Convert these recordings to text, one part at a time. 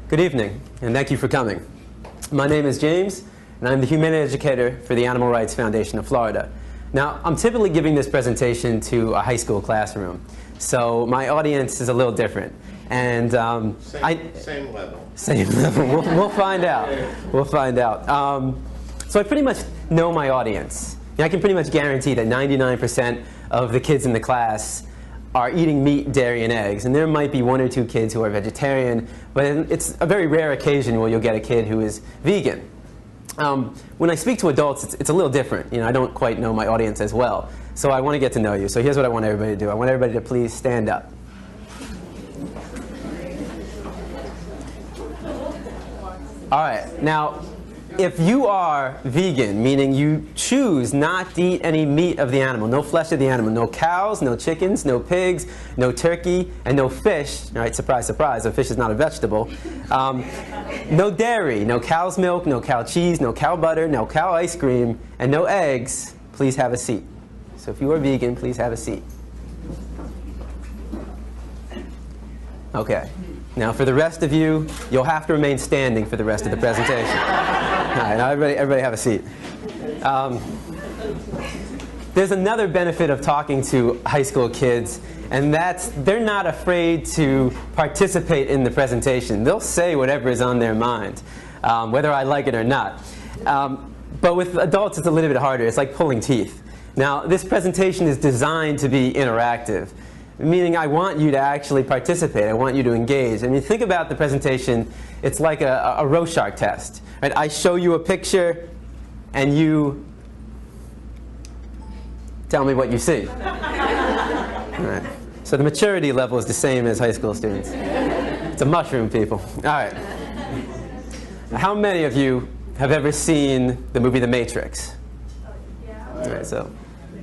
Good evening, and thank you for coming. My name is James, and I'm the Humane Educator for the Animal Rights Foundation of Florida. Now, I'm typically giving this presentation to a high school classroom, so my audience is a little different. And same level. Same level. We'll find out. We'll find out. So I pretty much know my audience. I can pretty much guarantee that 99% of the kids in the class are eating meat, dairy, and eggs. And there might be one or two kids who are vegetarian, but it's a very rare occasion where you'll get a kid who is vegan. When I speak to adults, it's a little different. I don't quite know my audience as well. So I want to get to know you. So here's what I want everybody to do. I want everybody to please stand up. All right. Now, if you are vegan, meaning you choose not to eat any meat of the animal, no flesh of the animal, no cows, no chickens, no pigs, no turkey, and no fish, all right, surprise, surprise, a fish is not a vegetable, no dairy, no cow's milk, no cow cheese, no cow butter, no cow ice cream, and no eggs, please have a seat. So if you are vegan, please have a seat. Okay. Now, for the rest of you, you'll have to remain standing for the rest of the presentation. All right, now everybody have a seat. There's another benefit of talking to high school kids, and that's they're not afraid to participate in the presentation. They'll say whatever is on their mind, whether I like it or not. But with adults, it's a little bit harder. It's like pulling teeth. Now, this presentation is designed to be interactive, meaning I want you to actually participate. I want you to engage. I mean, think about the presentation. It's like a Rorschach test. Right? I show you a picture, and you tell me what you see. All right. So the maturity level is the same as high school students. It's a mushroom, people. All right. Now, how many of you have ever seen the movie The Matrix? All right, so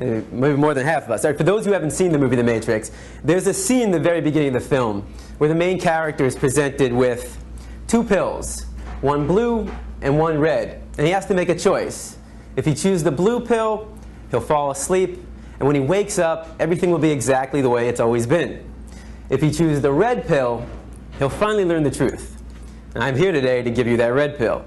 maybe more than half of us. Right, for those who haven't seen the movie The Matrix, there's a scene in the very beginning of the film where the main character is presented with two pills, one blue and one red, and he has to make a choice. If he chooses the blue pill, he'll fall asleep, and when he wakes up, everything will be exactly the way it's always been. If he chooses the red pill, he'll finally learn the truth. And I'm here today to give you that red pill.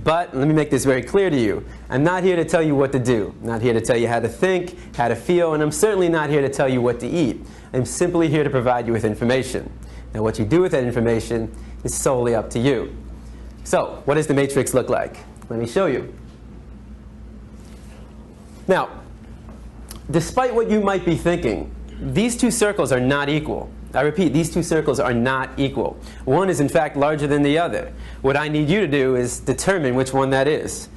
But let me make this very clear to you. I'm not here to tell you what to do. I'm not here to tell you how to think, how to feel, and I'm certainly not here to tell you what to eat. I'm simply here to provide you with information. Now, what you do with that information is solely up to you. So, what does the matrix look like? Let me show you. Now, despite what you might be thinking, these two circles are not equal. I repeat, these two circles are not equal. One is, in fact, larger than the other. What I need you to do is determine which one that is.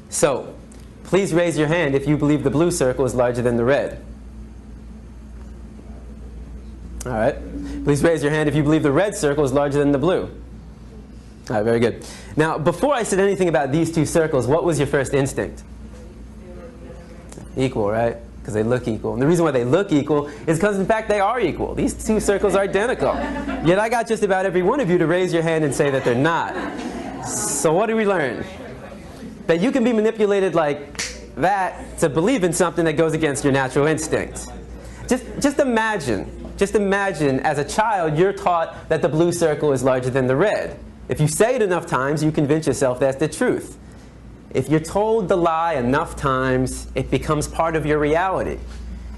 So, please raise your hand if you believe the blue circle is larger than the red. All right. Please raise your hand if you believe the red circle is larger than the blue. All right, very good. Now, before I said anything about these two circles, what was your first instinct? Equal, right? Because they look equal. And the reason why they look equal is because, in fact, they are equal. These two circles are identical. Yet I got just about every one of you to raise your hand and say that they're not. So what do we learn? That you can be manipulated like that to believe in something that goes against your natural instincts. Just imagine as a child you're taught that the blue circle is larger than the red. If you say it enough times, you convince yourself that's the truth. If you're told the lie enough times, it becomes part of your reality.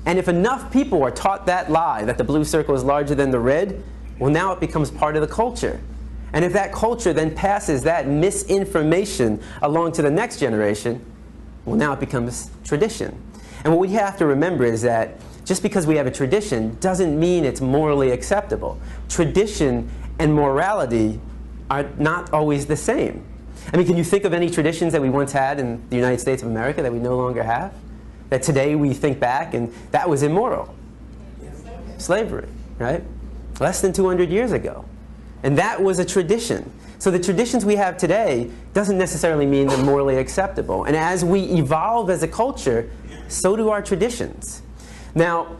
And if enough people are taught that lie, that the blue circle is larger than the red, well, now it becomes part of the culture. And if that culture then passes that misinformation along to the next generation, well, now it becomes tradition. And what we have to remember is that just because we have a tradition doesn't mean it's morally acceptable. Tradition and morality are not always the same. I mean, can you think of any traditions that we once had in the United States of America that we no longer have? That today we think back and that was immoral? Slavery, right? Less than 200 years ago. And that was a tradition. So the traditions we have today doesn't necessarily mean they're morally acceptable. And as we evolve as a culture, so do our traditions. Now,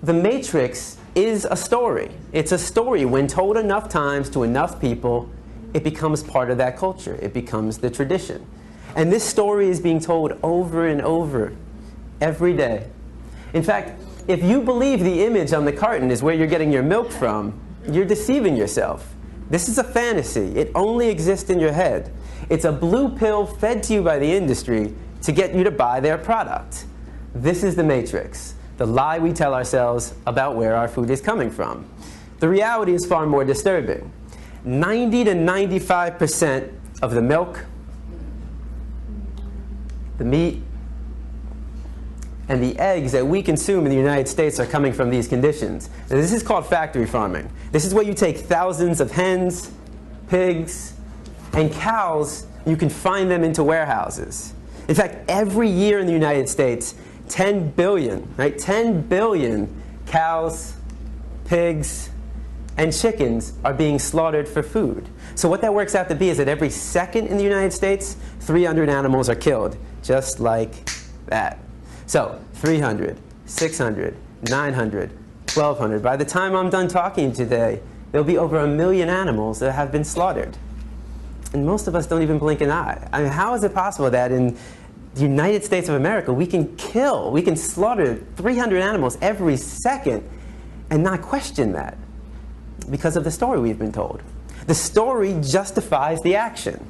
The Matrix is a story. It's a story. When told enough times to enough people, it becomes part of that culture. It becomes the tradition. And this story is being told over and over every day. In fact, if you believe the image on the carton is where you're getting your milk from, you're deceiving yourself. This is a fantasy. It only exists in your head. It's a blue pill fed to you by the industry to get you to buy their product. This is the matrix, the lie we tell ourselves about where our food is coming from. The reality is far more disturbing. 90 to 95% of the milk, the meat, and the eggs that we consume in the United States are coming from these conditions. Now, this is called factory farming. This is where you take thousands of hens, pigs, and cows, you can find them into warehouses. In fact, every year in the United States, 10 billion, right? 10 billion cows, pigs, and chickens are being slaughtered for food. So what that works out to be is that every second in the United States, 300 animals are killed, just like that. So 300, 600, 900, 1,200. By the time I'm done talking today, there'll be over 1 million animals that have been slaughtered. And most of us don't even blink an eye. I mean, how is it possible that in the United States of America we can slaughter 300 animals every second and not question that? Because of the story we've been told. The story justifies the action.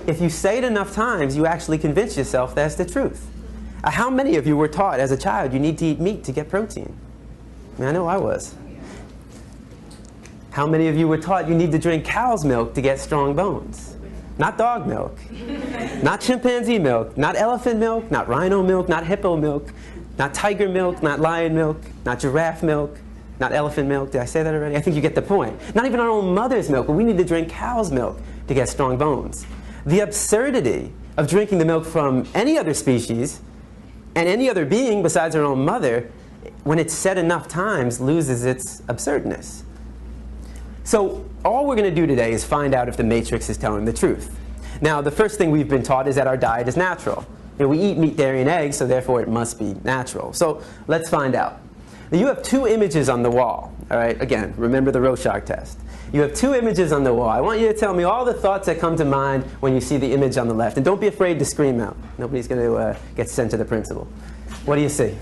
If you say it enough times, you actually convince yourself that's the truth. How many of you were taught as a child you need to eat meat to get protein? I mean, I know I was. How many of you were taught you need to drink cow's milk to get strong bones? Not dog milk, not chimpanzee milk, not elephant milk, not rhino milk, not hippo milk, not tiger milk, not lion milk, not giraffe milk, not elephant milk. Did I say that already? I think you get the point. Not even our own mother's milk, but we need to drink cow's milk to get strong bones. The absurdity of drinking the milk from any other species and any other being besides our own mother, when it's said enough times, loses its absurdness. So all we're going to do today is find out if the Matrix is telling the truth. Now, the first thing we've been taught is that our diet is natural. You know, we eat meat, dairy, and eggs, so therefore it must be natural. So let's find out. Now, you have two images on the wall. All right, again, remember the Rorschach test. You have two images on the wall. I want you to tell me all the thoughts that come to mind when you see the image on the left. And don't be afraid to scream out. Nobody's going to get sent to the principal. What do you see?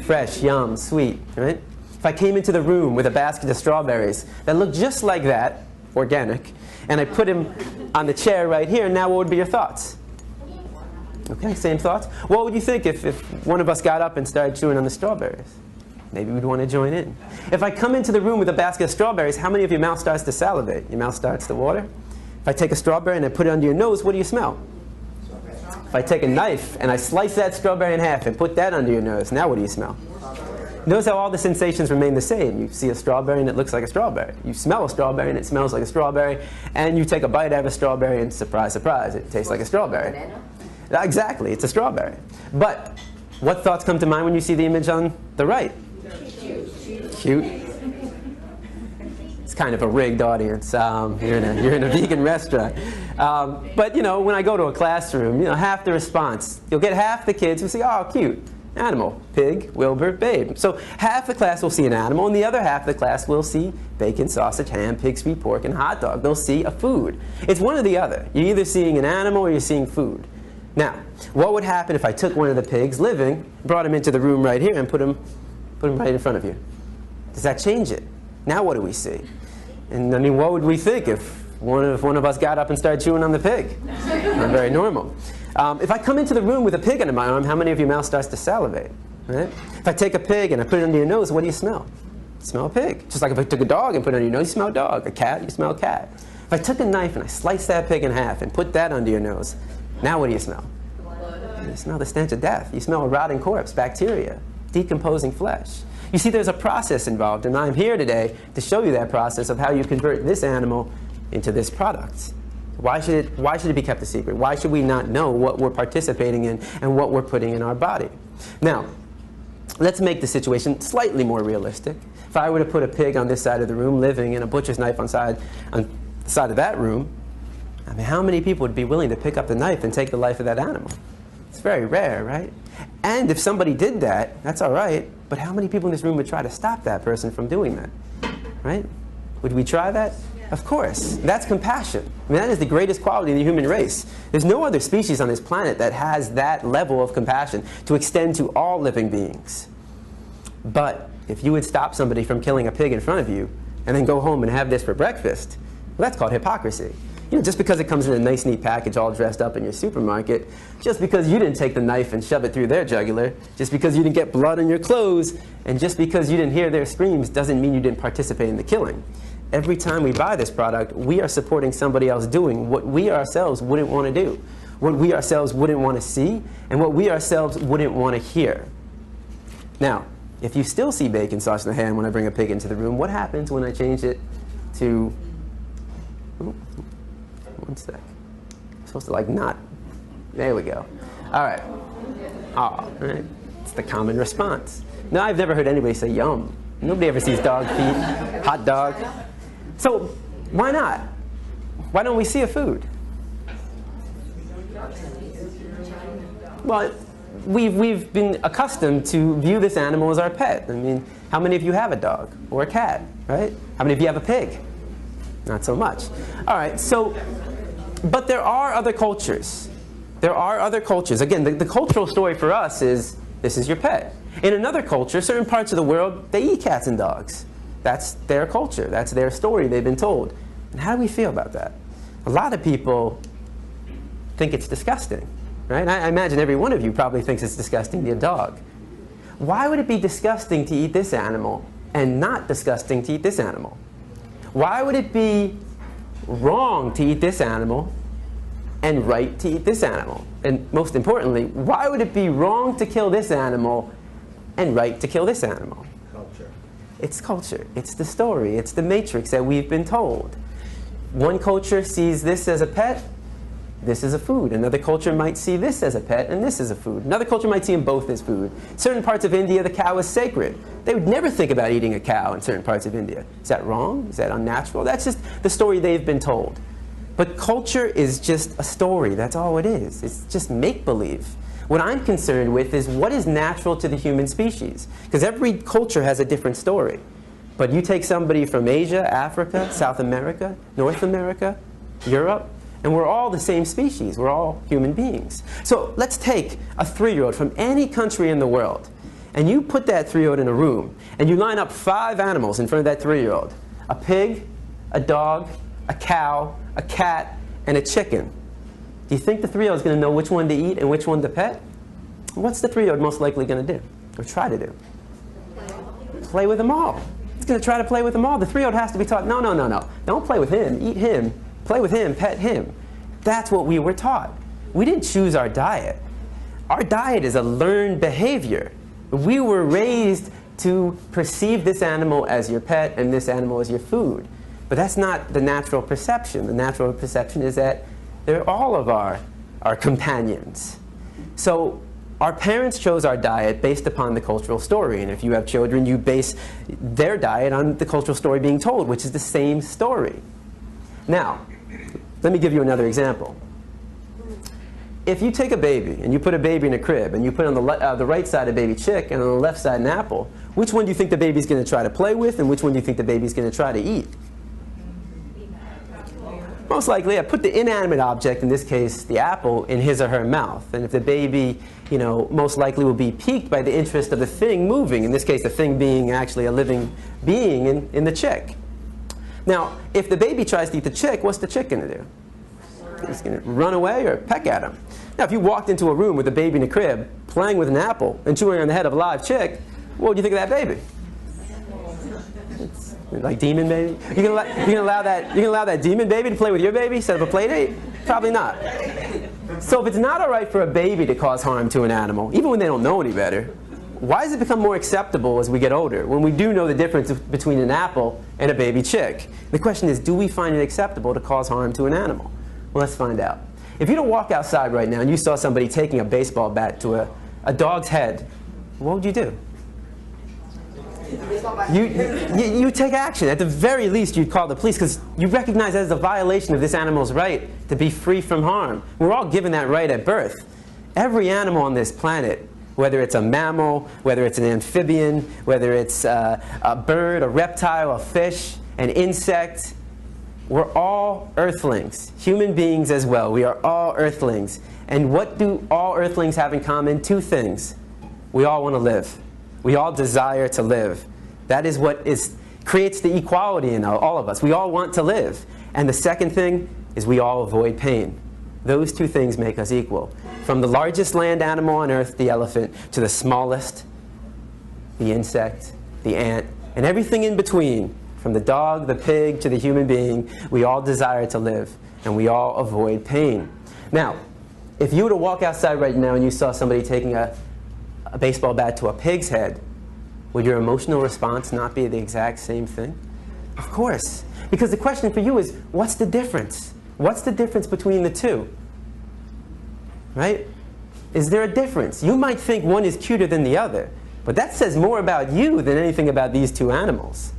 Fresh, yum, sweet, right? If I came into the room with a basket of strawberries that looked just like that, organic, and I put him on the chair right here, now what would be your thoughts? Okay, same thoughts. What would you think if one of us got up and started chewing on the strawberries? Maybe we'd want to join in. If I come into the room with a basket of strawberries, how many of your mouth starts to salivate? Your mouth starts to water? If I take a strawberry and I put it under your nose, what do you smell? If I take a knife and I slice that strawberry in half and put that under your nose, now what do you smell? Notice how all the sensations remain the same. You see a strawberry and it looks like a strawberry. You smell a strawberry and it smells like a strawberry. And you take a bite out of a strawberry and surprise, surprise, it tastes like a strawberry. Exactly, it's a strawberry. But what thoughts come to mind when you see the image on the right? Cute. It's kind of a rigged audience. You're in a vegan restaurant. But you know, when I go to a classroom, you know, half the response, you'll get half the kids who say, "Oh, cute, animal, pig, Wilbur, babe." So half the class will see an animal, and the other half of the class will see bacon, sausage, ham, pig, sweet pork, and hot dog. They'll see a food. It's one or the other. You're either seeing an animal or you're seeing food. Now, what would happen if I took one of the pigs living, brought him into the room right here, and put him right in front of you? Does that change it? Now what do we see? And I mean, what would we think if one of us got up and started chewing on the pig? Not very normal. If I come into the room with a pig under my arm, how many of your mouth starts to salivate? Right? If I take a pig and I put it under your nose, what do you smell? You smell a pig. Just like if I took a dog and put it under your nose, you smell a dog. A cat, you smell a cat. If I took a knife and I sliced that pig in half and put that under your nose, now what do you smell? You smell the stench of death. You smell a rotting corpse, bacteria, decomposing flesh. You see, there's a process involved, and I'm here today to show you that process of how you convert this animal into this product. Why should it be kept a secret? Why should we not know what we're participating in and what we're putting in our body? Now, let's make the situation slightly more realistic. If I were to put a pig on this side of the room living and a butcher's knife on the side of that room, I mean, how many people would be willing to pick up the knife and take the life of that animal? It's very rare, right? And if somebody did that, that's all right, but how many people in this room would try to stop that person from doing that, right? Would we try that? Yeah. Of course. That's compassion. I mean, that is the greatest quality of the human race. There's no other species on this planet that has that level of compassion to extend to all living beings. But if you would stop somebody from killing a pig in front of you, and then go home and have this for breakfast, well, that's called hypocrisy. You know, just because it comes in a nice, neat package all dressed up in your supermarket, just because you didn't take the knife and shove it through their jugular, just because you didn't get blood on your clothes, and just because you didn't hear their screams doesn't mean you didn't participate in the killing. Every time we buy this product, we are supporting somebody else doing what we ourselves wouldn't want to do, what we ourselves wouldn't want to see, and what we ourselves wouldn't want to hear. Now, if you still see bacon sauce in the hand when I bring a pig into the room, what happens when I change it to... One sec. I'm supposed to like not. There we go. All right. All right. It's the common response. Now, I've never heard anybody say yum. Nobody ever sees dog feet, hot dog. So why not? Why don't we see a food? Well, we've been accustomed to view this animal as our pet. I mean, how many of you have a dog or a cat, right? How many of you have a pig? Not so much. All right, so, but there are other cultures. There are other cultures. Again, the cultural story for us is, this is your pet. In another culture, certain parts of the world, they eat cats and dogs. That's their culture. That's their story they've been told. And how do we feel about that? A lot of people think it's disgusting, right? I imagine every one of you probably thinks it's disgusting to eat a dog. Why would it be disgusting to eat this animal and not disgusting to eat this animal? Why would it be wrong to eat this animal and right to eat this animal? And most importantly, why would it be wrong to kill this animal and right to kill this animal? Culture. It's culture. It's the story. It's the matrix that we've been told. One culture sees this as a pet, this is a food. Another culture might see this as a pet, and this is a food. Another culture might see them both as food. Certain parts of India, the cow is sacred. They would never think about eating a cow in certain parts of India. Is that wrong? Is that unnatural? That's just the story they've been told. But culture is just a story. That's all it is. It's just make-believe. What I'm concerned with is what is natural to the human species. Because every culture has a different story. But you take somebody from Asia, Africa, South America, North America, Europe, and we're all the same species. We're all human beings. So let's take a 3-year-old from any country in the world, and you put that 3-year-old in a room, and you line up 5 animals in front of that 3-year-old. A pig, a dog, a cow, a cat, and a chicken. Do you think the 3-year-old is going to know which one to eat and which one to pet? What's the 3-year-old most likely going to do, or try to do? Play with them all. It's going to try to play with them all. The 3-year-old has to be taught, no, no, no, no. Don't play with him. Eat him. Play with him, pet him. That's what we were taught. We didn't choose our diet. Our diet is a learned behavior. We were raised to perceive this animal as your pet and this animal as your food. But that's not the natural perception. The natural perception is that they're all of our companions. So our parents chose our diet based upon the cultural story. And if you have children, you base their diet on the cultural story being told, which is the same story. Now, let me give you another example. If you take a baby and you put a baby in a crib and you put on the right side a baby chick and on the left side an apple, which one do you think the baby's going to try to play with and which one do you think the baby's going to try to eat? Most likely, I put the inanimate object, in this case the apple, in his or her mouth. And if the baby, you know, most likely will be piqued by the interest of the thing moving, in this case the thing being actually a living being in the chick. Now, if the baby tries to eat the chick, what's the chick going to do? It's going to run away or peck at him. Now, if you walked into a room with a baby in a crib, playing with an apple, and chewing on the head of a live chick, what would you think of that baby? It's like demon baby? You gonna allow that demon baby to play with your baby instead of a play date? Probably not. So if it's not all right for a baby to cause harm to an animal, even when they don't know any better, why does it become more acceptable as we get older, when we do know the difference between an apple and a baby chick? The question is, do we find it acceptable to cause harm to an animal? Well, let's find out. If you don't walk outside right now and you saw somebody taking a baseball bat to a dog's head, what would you do? You take action. At the very least, you'd call the police because you recognize that as a violation of this animal's right to be free from harm. We're all given that right at birth. Every animal on this planet, whether it's a mammal, whether it's an amphibian, whether it's a bird, a reptile, a fish, an insect, we're all earthlings, human beings as well. We are all earthlings. And what do all earthlings have in common? 2 things. We all want to live. We all desire to live. That is what is creates the equality in all of us. We all want to live. And the second thing is we all avoid pain. Those two things make us equal. From the largest land animal on earth, the elephant, to the smallest, the insect, the ant, and everything in between, from the dog, the pig, to the human being, we all desire to live, and we all avoid pain. Now, if you were to walk outside right now and you saw somebody taking a baseball bat to a pig's head, would your emotional response not be the exact same thing? Of course. Because the question for you is, what's the difference? What's the difference between the two? Right? Is there a difference? You might think one is cuter than the other, but that says more about you than anything about these two animals.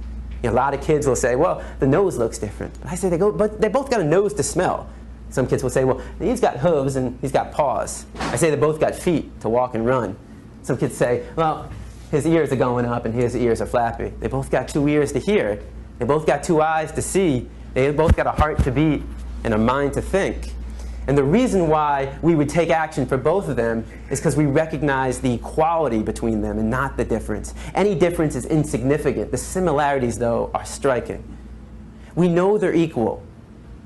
You know, a lot of kids will say, well, the nose looks different. But I say, but they both got a nose to smell. Some kids will say, well, he's got hooves and he's got paws. I say they both got feet to walk and run. Some kids say, well, his ears are going up and his ears are flappy. They both got two ears to hear. They both got two eyes to see. They both got a heart to beat and a mind to think. And the reason why we would take action for both of them is because we recognize the equality between them and not the difference. Any difference is insignificant. The similarities, though, are striking. We know they're equal,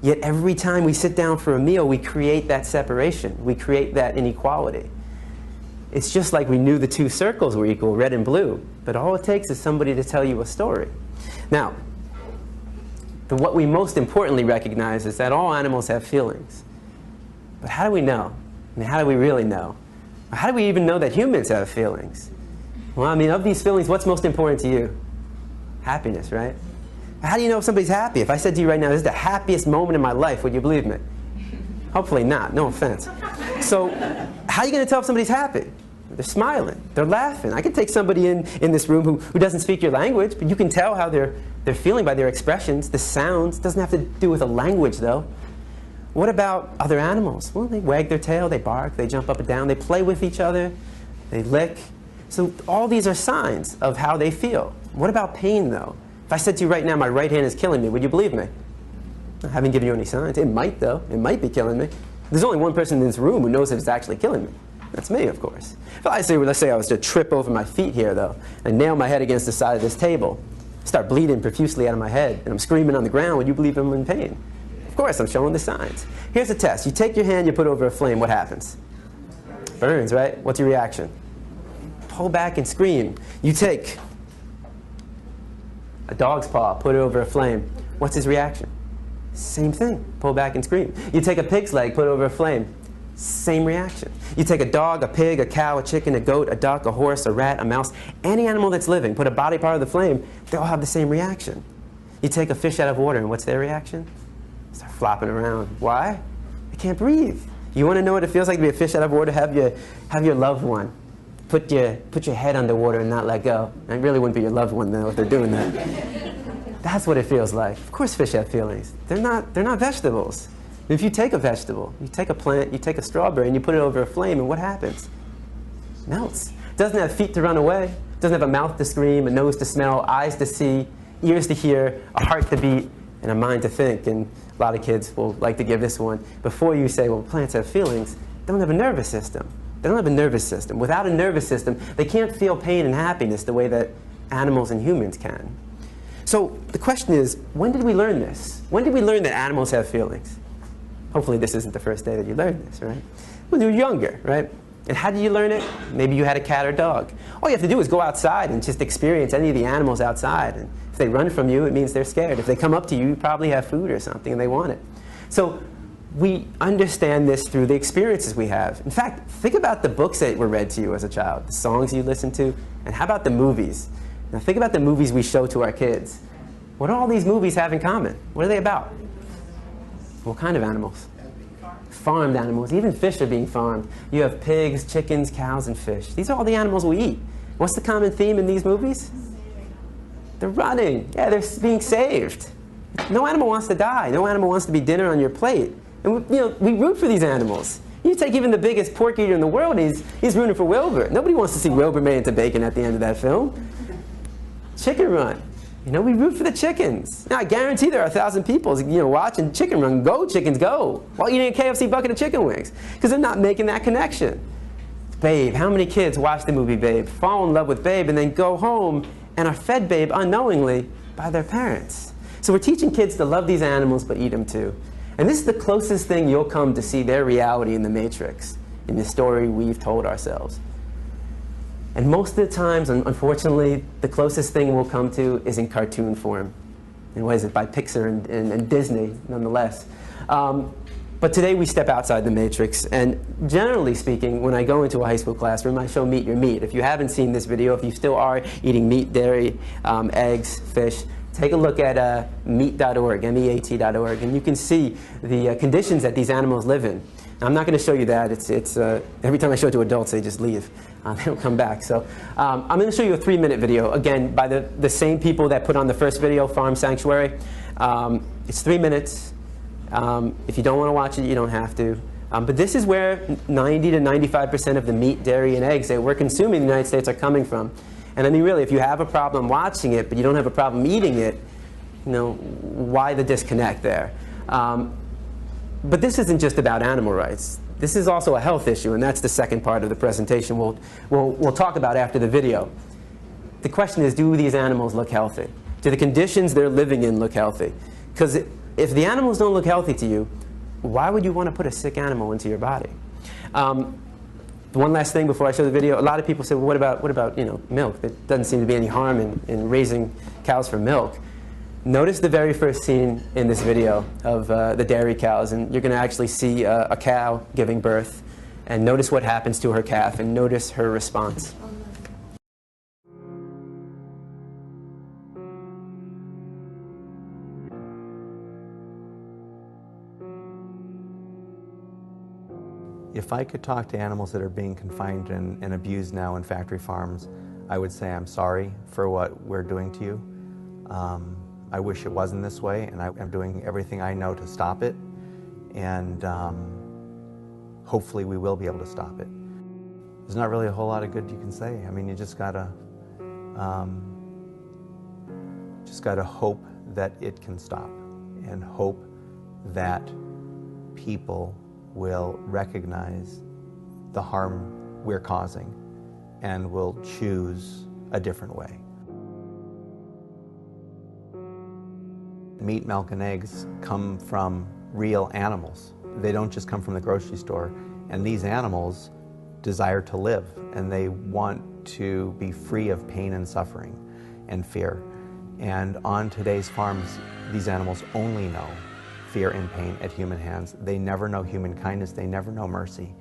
yet every time we sit down for a meal, we create that separation. We create that inequality. It's just like we knew the two circles were equal, red and blue, but all it takes is somebody to tell you a story. Now, what we most importantly recognize is that all animals have feelings. But how do we know? I mean, how do we really know? How do we even know that humans have feelings? Well, I mean, of these feelings, what's most important to you? Happiness, right? How do you know if somebody's happy? If I said to you right now, this is the happiest moment in my life, would you believe me? Hopefully not, no offense. So, how are you going to tell if somebody's happy? They're smiling, they're laughing. I could take somebody in this room who doesn't speak your language, but you can tell how they're feeling by their expressions, the sounds. It doesn't have to do with a language, though. What about other animals? Well, they wag their tail, they bark, they jump up and down, they play with each other, they lick. So all these are signs of how they feel. What about pain, though? If I said to you right now, my right hand is killing me, would you believe me? I haven't given you any signs. It might, though. It might be killing me. There's only one person in this room who knows if it's actually killing me. That's me, of course. If let's say I was to trip over my feet here, though, and nail my head against the side of this table, start bleeding profusely out of my head, and I'm screaming on the ground, would you believe I'm in pain? Of course, I'm showing the signs. Here's a test. You take your hand, you put it over a flame, what happens? Burns, right? What's your reaction? Pull back and scream. You take a dog's paw, put it over a flame. What's his reaction? Same thing. Pull back and scream. You take a pig's leg, put it over a flame. Same reaction. You take a dog, a pig, a cow, a chicken, a goat, a duck, a horse, a rat, a mouse, any animal that's living, put a body part of the flame, they all have the same reaction. You take a fish out of water, and what's their reaction? Start flopping around. Why? They can't breathe. You want to know what it feels like to be a fish out of water? Have your loved one put your head underwater and not let go. And it really wouldn't be your loved one, though, if they're doing that. That's what it feels like. Of course fish have feelings. They're not vegetables. If you take a vegetable, you take a plant, you take a strawberry, and you put it over a flame, and what happens? It melts. It doesn't have feet to run away. It doesn't have a mouth to scream, a nose to smell, eyes to see, ears to hear, a heart to beat, and a mind to think. And a lot of kids will like to give this one. Before you say, well, plants have feelings, they don't have a nervous system. They don't have a nervous system. Without a nervous system, they can't feel pain and happiness the way that animals and humans can. So the question is, when did we learn this? When did we learn that animals have feelings? Hopefully this isn't the first day that you learned this, right? When you were younger, right? And how did you learn it? Maybe you had a cat or dog. All you have to do is go outside and just experience any of the animals outside. And if they run from you, it means they're scared. If they come up to you, you probably have food or something and they want it. So we understand this through the experiences we have. In fact, think about the books that were read to you as a child, the songs you listened to, and how about the movies? Now think about the movies we show to our kids. What do all these movies have in common? What are they about? What kind of animals? Farmed animals. Even fish are being farmed. You have pigs, chickens, cows, and fish. These are all the animals we eat. What's the common theme in these movies? They're running. Yeah, they're being saved. No animal wants to die. No animal wants to be dinner on your plate. And we root for these animals. You take even the biggest pork eater in the world, he's rooting for Wilbur. Nobody wants to see Wilbur made into bacon at the end of that film. Chicken Run. We root for the chickens. Now, I guarantee there are 1,000 people, watching Chicken Run. Go, chickens, go. While eating a KFC bucket of chicken wings. Because they're not making that connection. Babe. How many kids watch the movie Babe, fall in love with Babe, and then go home and are fed Babe unknowingly by by their parents. So we're teaching kids to love these animals but eat them too. And this is the closest thing you'll come to see their reality in the Matrix, in the story we've told ourselves. And most of the times, unfortunately, the closest thing we'll come to is in cartoon form. And what is it, by Pixar and Disney, nonetheless. But today we step outside the Matrix, and generally speaking, when I go into a high school classroom, I show Meet Your Meat. If you haven't seen this video, if you still are eating meat, dairy, eggs, fish, take a look at meat.org, MEAT.org, and you can see the conditions that these animals live in. Now, I'm not going to show you that. Every time I show it to adults, they just leave. They don't come back. So I'm going to show you a 3-minute video, again, by the same people that put on the first video, Farm Sanctuary. It's 3 minutes. If you don't want to watch it, you don't have to. But this is where 90 to 95% of the meat, dairy, and eggs that we're consuming in the United States are coming from. And I mean, really, if you have a problem watching it, but you don't have a problem eating it, you know, why the disconnect there? But this isn't just about animal rights. This is also a health issue, and that's the second part of the presentation we'll talk about after the video. The question is, do these animals look healthy? Do the conditions they're living in look healthy? Because if the animals don't look healthy to you, why would you want to put a sick animal into your body? One last thing before I show the video. A lot of people say, well, what about milk? There doesn't seem to be any harm in raising cows for milk. Notice the very first scene in this video of the dairy cows, and you're going to actually see a cow giving birth, and notice what happens to her calf, and notice her response. If I could talk to animals that are being confined and abused now in factory farms, I would say I'm sorry for what we're doing to you. I wish it wasn't this way, and I'm doing everything I know to stop it, and hopefully we will be able to stop it. There's not really a whole lot of good you can say. I mean, you just gotta hope that it can stop, and hope that people will recognize the harm we're causing and will choose a different way. Meat, milk, and eggs come from real animals. They don't just come from the grocery store. And these animals desire to live, and they want to be free of pain and suffering and fear. And on today's farms, these animals only know fear and pain at human hands. They never know human kindness. They never know mercy.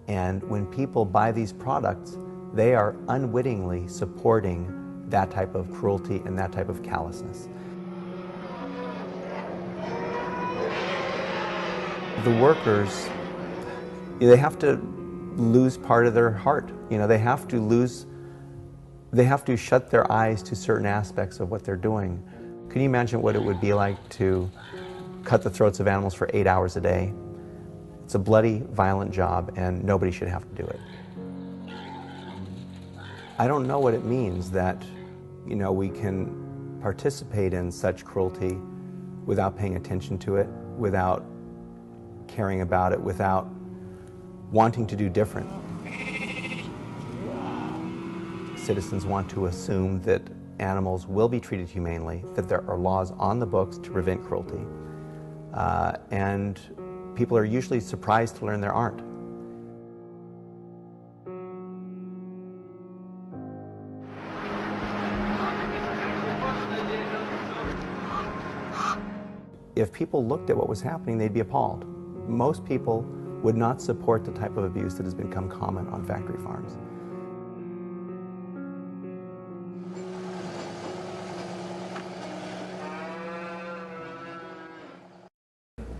And when people buy these products, they are unwittingly supporting that type of cruelty and that type of callousness. The workers, they have to lose part of their heart. They have to shut their eyes to certain aspects of what they're doing. Can you imagine what it would be like to cut the throats of animals for 8 hours a day? It's a bloody, violent job, and nobody should have to do it. I don't know what it means that, we can participate in such cruelty without paying attention to it, without caring about it, without wanting to do different. Citizens want to assume that animals will be treated humanely, that there are laws on the books to prevent cruelty, and people are usually surprised to learn there aren't. If people looked at what was happening, they'd be appalled. Most people would not support the type of abuse that has become common on factory farms.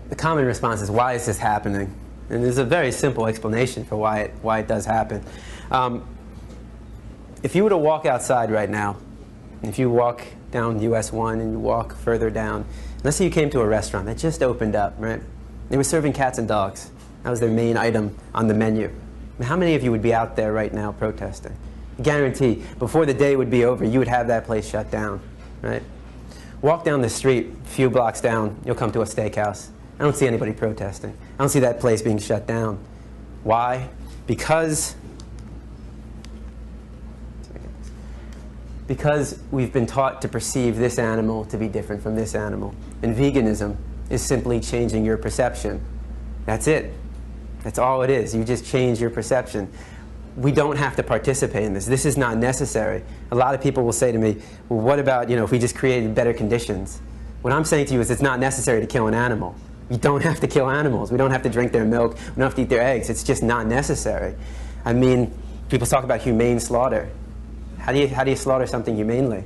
The common response is, why is this happening? And there's a very simple explanation for why it does happen. If you were to walk outside right now, if you walk down US 1 and you walk further down, let's say you came to a restaurant that just opened up, right? They were serving cats and dogs. That was their main item on the menu. How many of you would be out there right now protesting? Guarantee, before the day would be over, you would have that place shut down, right? Walk down the street, a few blocks down, you'll come to a steakhouse. I don't see anybody protesting. I don't see that place being shut down. Why? Because Because we've been taught to perceive this animal to be different from this animal. And veganism is simply changing your perception. That's it. That's all it is. You just change your perception. We don't have to participate in this. This is not necessary. A lot of people will say to me, well, what about, if we just created better conditions? What I'm saying to you is it's not necessary to kill an animal. You don't have to kill animals. We don't have to drink their milk. We don't have to eat their eggs. It's just not necessary. I mean, people talk about humane slaughter. How do you slaughter something humanely?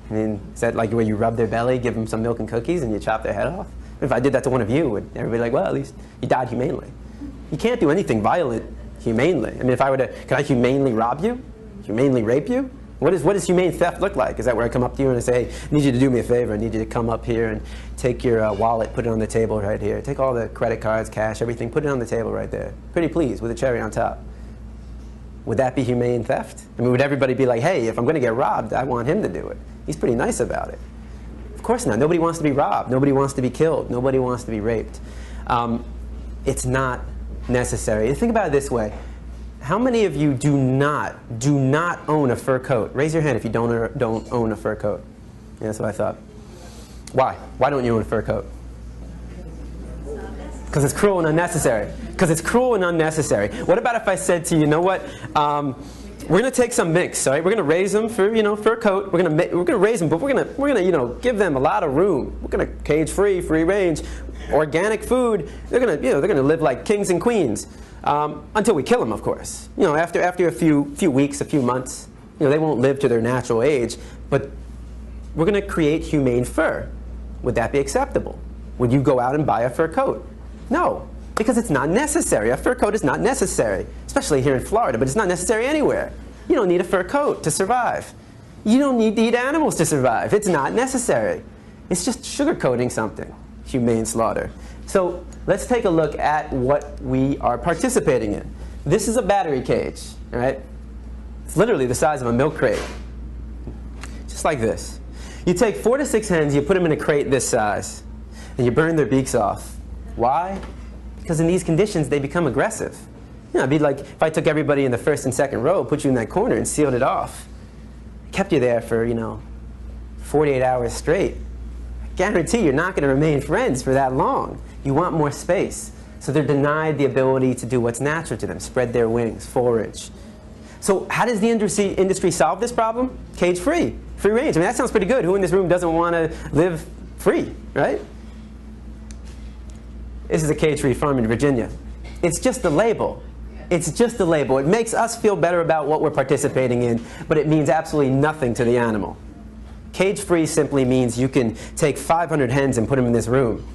I mean, is that like where you rub their belly, give them some milk and cookies, and you chop their head off? If I did that to one of you, would everybody be like, well, at least you died humanely? You can't do anything violent humanely. I mean, if I were to, could I humanely rob you? Humanely rape you? What does humane theft look like? Is that where I come up to you and I say, hey, I need you to do me a favor. I need you to come up here and take your wallet, put it on the table right here. Take all the credit cards, cash, everything, put it on the table right there. Pretty please, with a cherry on top. Would that be humane theft? I mean, would everybody be like, hey, if I'm going to get robbed, I want him to do it? He's pretty nice about it. Of course not. Nobody wants to be robbed. Nobody wants to be killed. Nobody wants to be raped. It's not necessary. Think about it this way. How many of you do not own a fur coat? Raise your hand if you don't own a fur coat. Yeah, that's what I thought. Why? Why don't you own a fur coat? Because it's cruel and unnecessary. Because it's cruel and unnecessary. What about if I said to you, you know what? We're going to take some minks, all right? We're going to raise them for, fur coat. We're going to raise them, but we're going to, give them a lot of room. We're going to cage free range, organic food. They're going to live like kings and queens until we kill them, of course. After a few weeks, a few months, they won't live to their natural age. But we're going to create humane fur. Would that be acceptable? Would you go out and buy a fur coat? No, because it's not necessary. A fur coat is not necessary, especially here in Florida, but it's not necessary anywhere. You don't need a fur coat to survive. You don't need to eat animals to survive. It's not necessary. It's just sugarcoating something, humane slaughter. So let's take a look at what we are participating in. This is a battery cage, all right? It's literally the size of a milk crate, just like this. You take 4 to 6 hens, you put them in a crate this size, and you burn their beaks off. Why? Because in these conditions, they become aggressive. It'd be like if I took everybody in the first and second row, put you in that corner, and sealed it off. Kept you there for, 48 hours straight. I guarantee you're not going to remain friends for that long. You want more space. So they're denied the ability to do what's natural to them, spread their wings, forage. So how does the industry solve this problem? Cage free, free range. I mean, that sounds pretty good. Who in this room doesn't want to live free, right? This is a cage-free farm in Virginia. It's just a label. It's just a label. It makes us feel better about what we're participating in, but it means absolutely nothing to the animal. Cage-free simply means you can take 500 hens and put them in this room.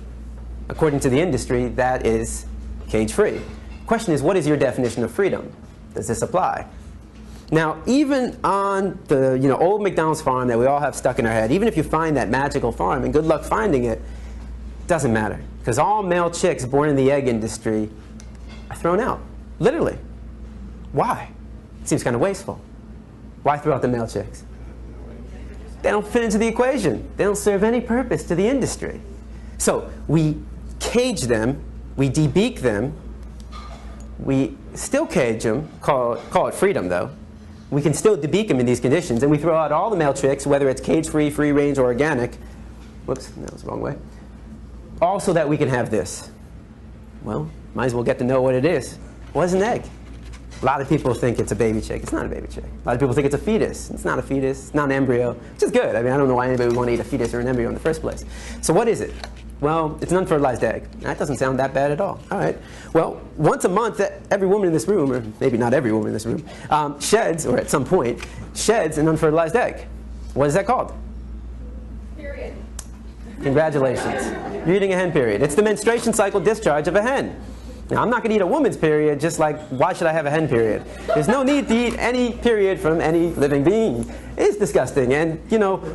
According to the industry, that is cage-free. Question is, what is your definition of freedom? Does this apply? Now, even on the old McDonald's farm that we all have stuck in our head, even if you find that magical farm, and good luck finding it, doesn't matter. Because all male chicks born in the egg industry are thrown out. Literally. Why? It seems kind of wasteful. Why throw out the male chicks? They don't fit into the equation. They don't serve any purpose to the industry. So we cage them, we debeak them, we still cage them, call it freedom though. We can still debeak them in these conditions, and we throw out all the male chicks, whether it's cage-free, free-range, or organic. Whoops, that was the wrong way. All so that we can have this. Well, might as well get to know what it is. What is an egg? A lot of people think it's a baby chick. It's not a baby chick. A lot of people think it's a fetus. It's not a fetus. It's not an embryo, which is good. I mean, I don't know why anybody would want to eat a fetus or an embryo in the first place. So what is it? Well, it's an unfertilized egg. That doesn't sound that bad at all. All right. Well, once a month, every woman in this room, or maybe not every woman in this room, sheds, or at some point, sheds an unfertilized egg. What is that called? Period. Congratulations. You're eating a hen period. It's the menstruation cycle discharge of a hen. Now, I'm not going to eat a woman's period, just like, why should I have a hen period? There's no need to eat any period from any living being. It's disgusting, and,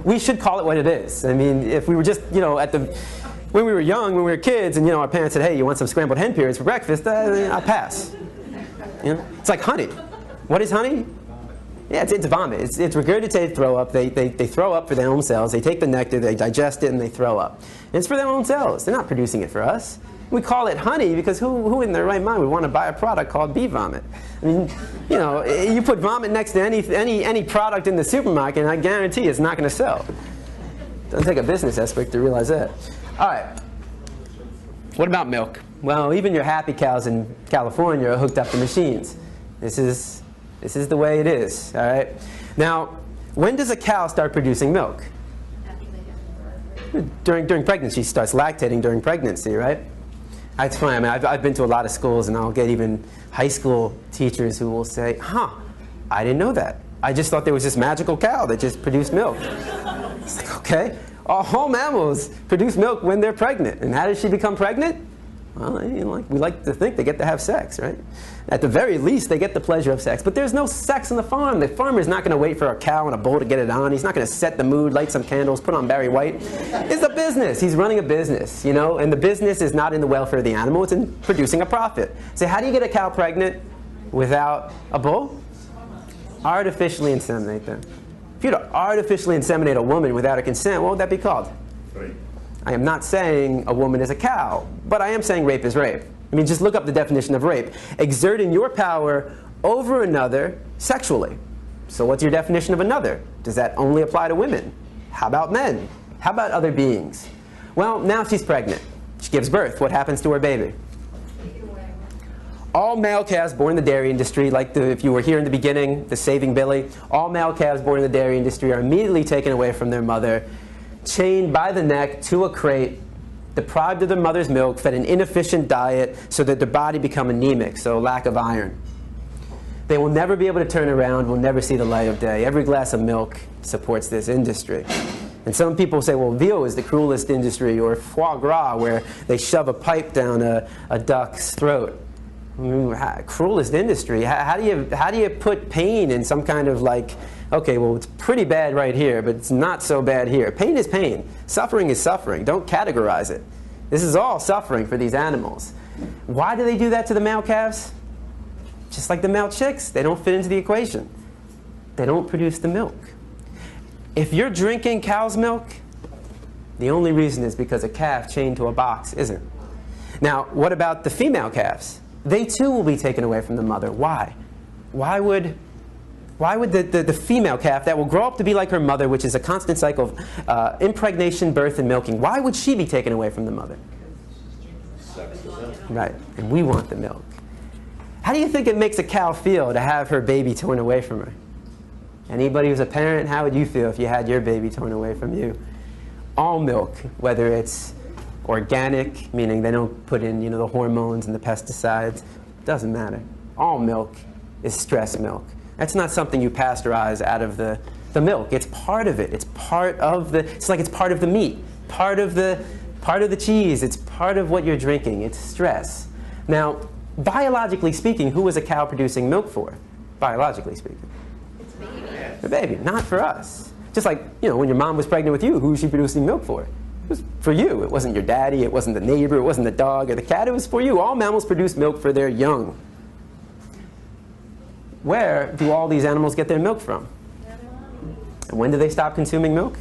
we should call it what it is. I mean, if we were just, when we were young, when we were kids, and, our parents said, hey, you want some scrambled hen periods for breakfast? I'd pass. It's like honey. What is honey? Yeah, it's vomit. It's regurgitated throw up. They throw up for their own cells. They take the nectar, they digest it, and they throw up. And it's for their own cells. They're not producing it for us. We call it honey because who in their right mind would want to buy a product called bee vomit? I mean, you know, you put vomit next to any product in the supermarket, and I guarantee it's not going to sell. Doesn't take a business expert to realize that. All right. What about milk? Well, even your happy cows in California are hooked up to machines. This is the way it is. All right. Now, when does a cow start producing milk? During pregnancy. She starts lactating during pregnancy, right? That's funny. I mean, I've been to a lot of schools, and I'll get even high school teachers who will say, huh, I didn't know that. I just thought there was this magical cow that just produced milk. It's like, okay. All mammals produce milk when they're pregnant. And how does she become pregnant? Well, you know, we like to think they get to have sex, right? At the very least, they get the pleasure of sex. But there's no sex on the farm. The farmer's not going to wait for a cow and a bull to get it on. He's not going to set the mood, light some candles, put on Barry White. It's a business. He's running a business, you know? And the business is not in the welfare of the animal. It's in producing a profit. So how do you get a cow pregnant without a bull? Artificially inseminate them. If you were to artificially inseminate a woman without her consent, what would that be called? Rape. I am not saying a woman is a cow, but I am saying rape is rape. I mean, just look up the definition of rape. Exerting your power over another sexually. So what's your definition of another? Does that only apply to women? How about men? How about other beings? Well, now she's pregnant. She gives birth. What happens to her baby? All male calves born in the dairy industry, like if you were here in the beginning, the Saving Billy, all male calves born in the dairy industry are immediately taken away from their mother, chained by the neck to a crate, deprived of their mother's milk, fed an inefficient diet so that their body become anemic, so lack of iron. They will never be able to turn around, will never see the light of day. Every glass of milk supports this industry. And some people say, well, veal is the cruelest industry, or foie gras, where they shove a pipe down a duck's throat. I mean, cruelest industry. How do you put pain in some kind of like, okay, well, it's pretty bad right here, but it's not so bad here. Pain is pain. Suffering is suffering. Don't categorize it. This is all suffering for these animals. Why do they do that to the male calves? Just like the male chicks, they don't fit into the equation. They don't produce the milk. If you're drinking cow's milk, the only reason is because a calf chained to a box isn't. Now, what about the female calves? They too will be taken away from the mother. Why? Why would the female calf that will grow up to be like her mother, which is a constant cycle of impregnation, birth, and milking, why would she be taken away from the mother? Right, and we want the milk. How do you think it makes a cow feel to have her baby torn away from her? Anybody who's a parent, how would you feel if you had your baby torn away from you? All milk, whether it's organic, meaning they don't put in, the hormones and the pesticides, doesn't matter. All milk is stress milk. That's not something you pasteurize out of the milk. It's part of it. It's part of it's like it's part of the meat, part of the cheese. It's part of what you're drinking. It's stress. Now, biologically speaking, who was a cow producing milk for? Biologically speaking. The baby, not for us. Just like, when your mom was pregnant with you, who was she producing milk for? It was for you. It wasn't your daddy, it wasn't the neighbor, it wasn't the dog or the cat, it was for you. All mammals produce milk for their young. Where do all these animals get their milk from? And when do they stop consuming milk?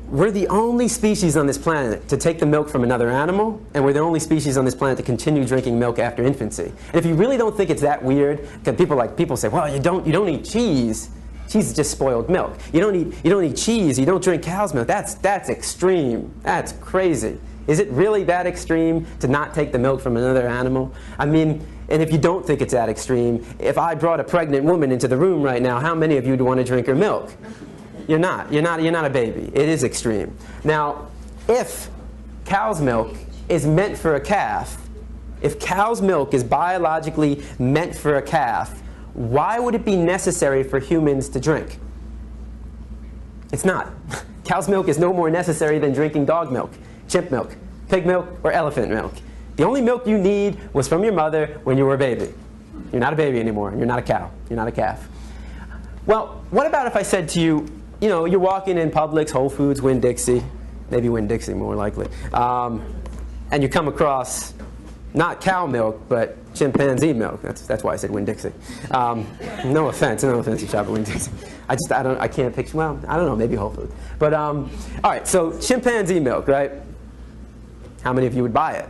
We're the only species on this planet to take the milk from another animal, and we're the only species on this planet to continue drinking milk after infancy. And if you really don't think it's that weird, because people say, well, you don't eat cheese. Cheese is just spoiled milk. You don't eat cheese. You don't drink cow's milk. That's extreme. That's crazy. Is it really that extreme to not take the milk from another animal? I mean, and if you don't think it's that extreme, if I brought a pregnant woman into the room right now, how many of you would want to drink her milk? You're not a baby. It is extreme. Now, if cow's milk is meant for a calf, if cow's milk is biologically meant for a calf, why would it be necessary for humans to drink? It's not. Cow's milk is no more necessary than drinking dog milk, chimp milk, pig milk, or elephant milk. The only milk you need was from your mother when you were a baby. You're not a baby anymore, and you're not a cow. You're not a calf. Well, what about if I said to you, you're walking in Publix, Whole Foods, Winn-Dixie, maybe Winn-Dixie more likely, and you come across not cow milk, but chimpanzee milk. That's why I said Winn-Dixie. No offense you shop at Winn-Dixie. I can't picture, well, I don't know, maybe Whole Foods. But, all right, so chimpanzee milk, right? How many of you would buy it?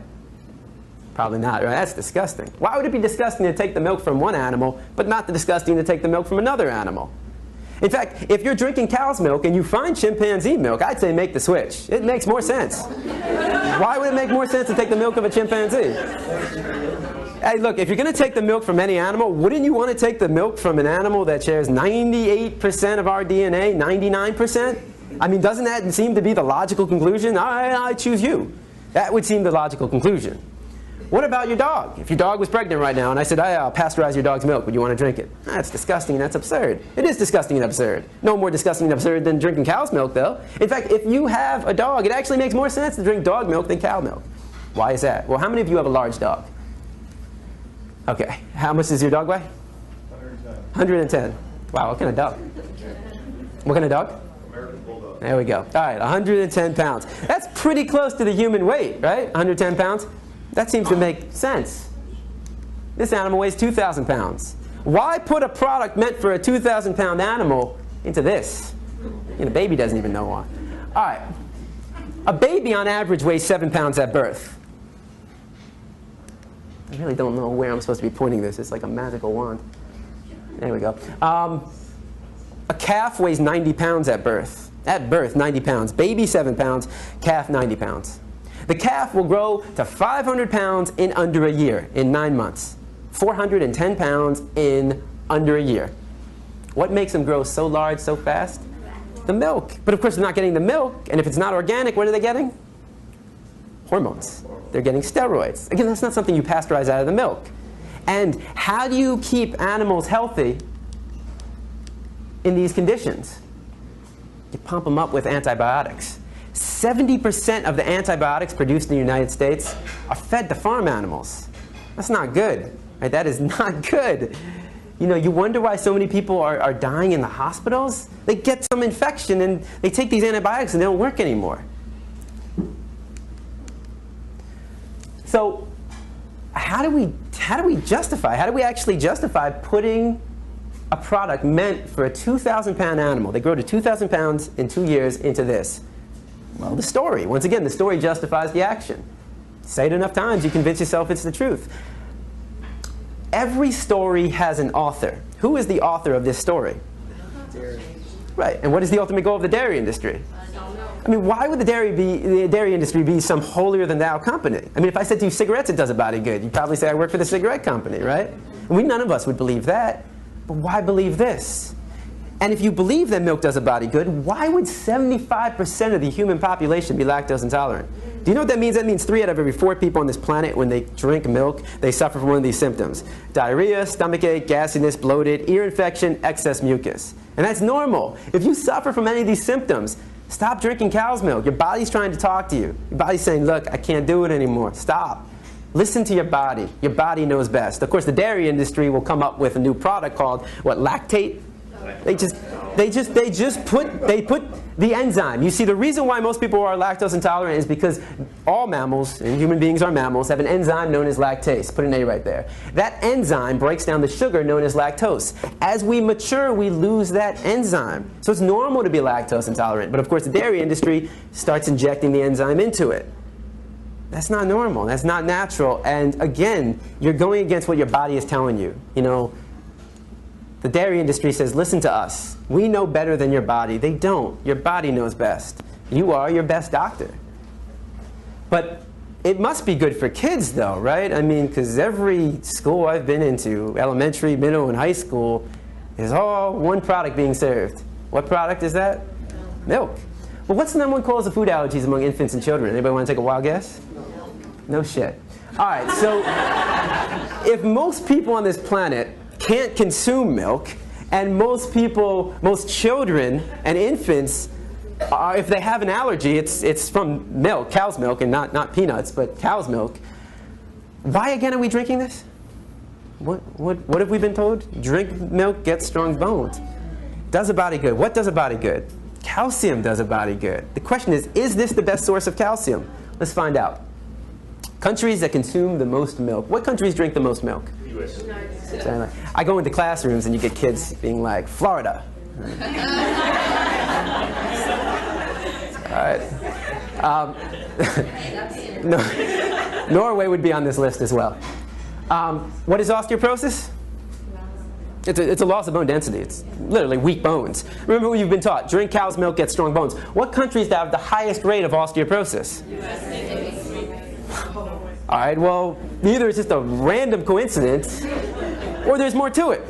Probably not, right? That's disgusting. Why would it be disgusting to take the milk from one animal, but not disgusting to take the milk from another animal? In fact, if you're drinking cow's milk and you find chimpanzee milk, I'd say make the switch. It makes more sense. Why would it make more sense to take the milk of a chimpanzee? Hey, look, if you're going to take the milk from any animal, wouldn't you want to take the milk from an animal that shares 98% of our DNA, 99%? I mean, doesn't that seem to be the logical conclusion? I choose you. That would seem the logical conclusion. What about your dog? If your dog was pregnant right now and I said, I'll pasteurize your dog's milk, would you want to drink it? That's disgusting and that's absurd. It is disgusting and absurd. No more disgusting and absurd than drinking cow's milk, though. In fact, if you have a dog, it actually makes more sense to drink dog milk than cow milk. Why is that? Well, how many of you have a large dog? Okay. How much does your dog weigh? 110. Wow, what kind of dog? What kind of dog? American Bulldog. There we go. All right, 110 pounds. That's pretty close to the human weight, right? 110 pounds? That seems to make sense. This animal weighs 2,000 pounds. Why put a product meant for a 2,000-pound animal into this? The baby doesn't even know why. All right. A baby on average weighs 7 pounds at birth. I really don't know where I'm supposed to be pointing this. It's like a magical wand. There we go. A calf weighs 90 pounds at birth. At birth, 90 pounds. Baby, 7 pounds. Calf, 90 pounds. The calf will grow to 500 pounds in under a year, in 9 months. 410 pounds in under a year. What makes them grow so large so fast? The milk. But of course they're not getting the milk, and if it's not organic, what are they getting? Hormones. They're getting steroids. Again, that's not something you pasteurize out of the milk. And how do you keep animals healthy in these conditions? You pump them up with antibiotics. 70% of the antibiotics produced in the United States are fed to farm animals. That's not good. Right? That is not good. You wonder why so many people are dying in the hospitals. They get some infection and they take these antibiotics and they don't work anymore. So how do we actually justify putting a product meant for a 2,000-pound animal? They grow to 2,000 pounds in 2 years into this. Well, the story. Once again, the story justifies the action. Say it enough times, you convince yourself it's the truth. Every story has an author. Who is the author of this story? Dairy. Right. And what is the ultimate goal of the dairy industry? I mean, why would the dairy industry be some holier-than-thou company? I mean, if I said to you, cigarettes, it does a body good, you'd probably say I work for the cigarette company, right? And none of us would believe that. But why believe this? And if you believe that milk does a body good, why would 75% of the human population be lactose intolerant? Do you know what that means? That means 3 out of every 4 people on this planet, when they drink milk, they suffer from one of these symptoms. Diarrhea, stomachache, gassiness, bloated, ear infection, excess mucus. And that's normal. If you suffer from any of these symptoms, stop drinking cow's milk. Your body's trying to talk to you. Your body's saying, look, I can't do it anymore. Stop. Listen to your body. Your body knows best. Of course, the dairy industry will come up with a new product called, what, lactate? They put the enzyme. You see, the reason why most people are lactose intolerant is because all mammals, and human beings are mammals, have an enzyme known as lactase. Put an A right there. That enzyme breaks down the sugar known as lactose. As we mature, we lose that enzyme. So it's normal to be lactose intolerant. But of course, the dairy industry starts injecting the enzyme into it. That's not normal. That's not natural. And again, you're going against what your body is telling you. The dairy industry says, listen to us. We know better than your body. They don't. Your body knows best. You are your best doctor. But it must be good for kids, though, right? I mean, because every school I've been into, elementary, middle, and high school, is all one product being served. What product is that? Milk. Well, what's the #1 cause of food allergies among infants and children? Anybody want to take a wild guess? No shit. All right, so if most people on this planet can't consume milk, and most children and infants, if they have an allergy, it's from milk, cow's milk, and not peanuts, but cow's milk. Why again are we drinking this? What have we been told? Drink milk, get strong bones. Does a body good. What does a body good? Calcium does a body good. The question is this the best source of calcium? Let's find out. Countries that consume the most milk. What countries drink the most milk? US. I go into classrooms and you get kids being like, Florida. All No, Norway would be on this list as well. What is osteoporosis? It's a loss of bone density. It's literally weak bones. Remember what you've been taught. Drink cow's milk, get strong bones. What countries have the highest rate of osteoporosis? All right, well, either it's just a random coincidence or there's more to it.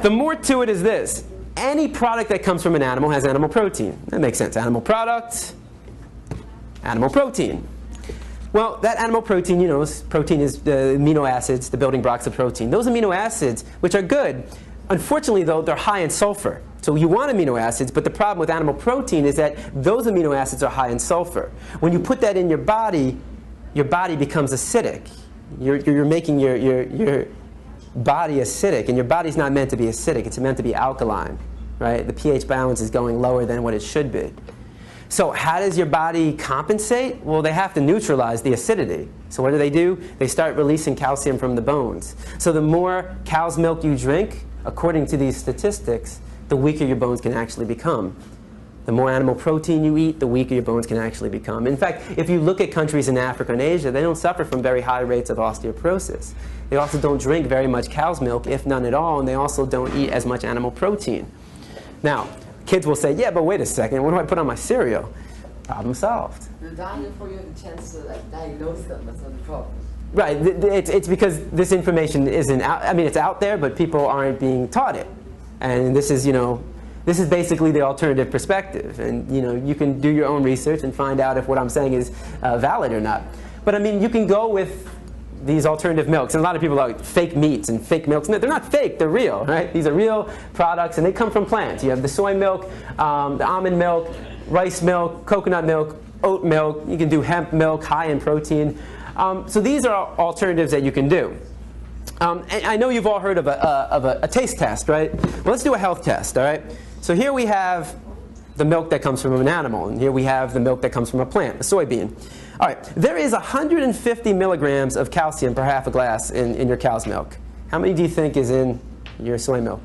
The more to it is this. Any product that comes from an animal has animal protein. That makes sense. Animal product, animal protein. Well, that animal protein, you know, protein is the amino acids, the building blocks of protein. Those amino acids, which are good, unfortunately, though, they're high in sulfur. So you want amino acids, but the problem with animal protein is that those amino acids are high in sulfur. When you put that in your body becomes acidic. You're making your body acidic, and your body's not meant to be acidic. It's meant to be alkaline, right? The pH balance is going lower than what it should be. So how does your body compensate? Well, they have to neutralize the acidity. So what do? They start releasing calcium from the bones. So the more cow's milk you drink, according to these statistics, the weaker your bones can actually become. The more animal protein you eat, the weaker your bones can actually become. In fact, if you look at countries in Africa and Asia, they don't suffer from very high rates of osteoporosis. They also don't drink very much cow's milk, if none at all, and they also don't eat as much animal protein. Now, kids will say, yeah, but wait a second, what do I put on my cereal? Problem solved. You're dying for you the chance to diagnose them. That's not the problem. Right. It's because this information isn't out. I mean, it's out there, but people aren't being taught it. And this is, you know, this is basically the alternative perspective. And, you know, you can do your own research and find out if what I'm saying is valid or not. But, I mean, you can go with these alternative milks. And a lot of people are like fake meats and fake milks. No, they're not fake. They're real, right? These are real products, and they come from plants. You have the soy milk, the almond milk, rice milk, coconut milk, oat milk. You can do hemp milk, high in protein. So these are alternatives that you can do. And I know you've all heard of a taste test, right? Well, let's do a health test, all right? So here we have the milk that comes from an animal, and here we have the milk that comes from a plant, a soybean. All right, there is 150 milligrams of calcium per half a glass in your cow's milk. How many do you think is in your soy milk?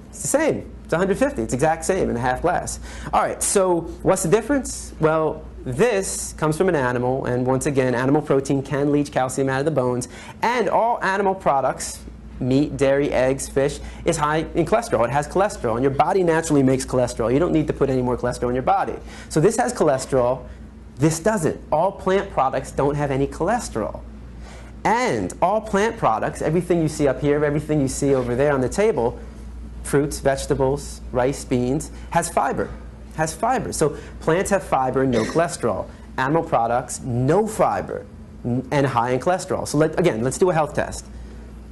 It's the same. It's 150. It's the exact same in a half glass. All right, so what's the difference? Well, this comes from an animal, and once again, animal protein can leach calcium out of the bones, and all animal products, meat, dairy, eggs, fish, is high in cholesterol. It has cholesterol, and your body naturally makes cholesterol. You don't need to put any more cholesterol in your body. So this has cholesterol. This doesn't. All plant products don't have any cholesterol. And all plant products, everything you see up here, everything you see over there on the table, fruits, vegetables, rice, beans, has fiber. Has fiber. So plants have fiber and no cholesterol. Animal products, no fiber and high in cholesterol. So again, let's do a health test.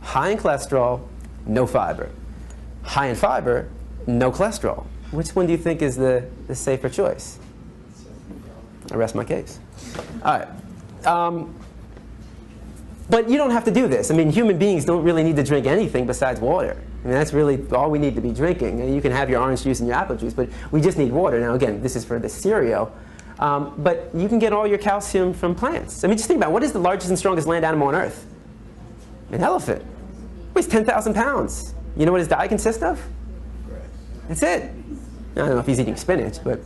High in cholesterol, no fiber. High in fiber, no cholesterol. Which one do you think is the safer choice? I rest my case. All right. But you don't have to do this. I mean, human beings don't really need to drink anything besides water. I mean, that's really all we need to be drinking. And you can have your orange juice and your apple juice, but we just need water. Now, again, this is for the cereal. But you can get all your calcium from plants. I mean, just think about it. What is the largest and strongest land animal on Earth? An elephant. Weighs 10,000 pounds. You know what his diet consists of? That's it. I don't know if he's eating spinach, but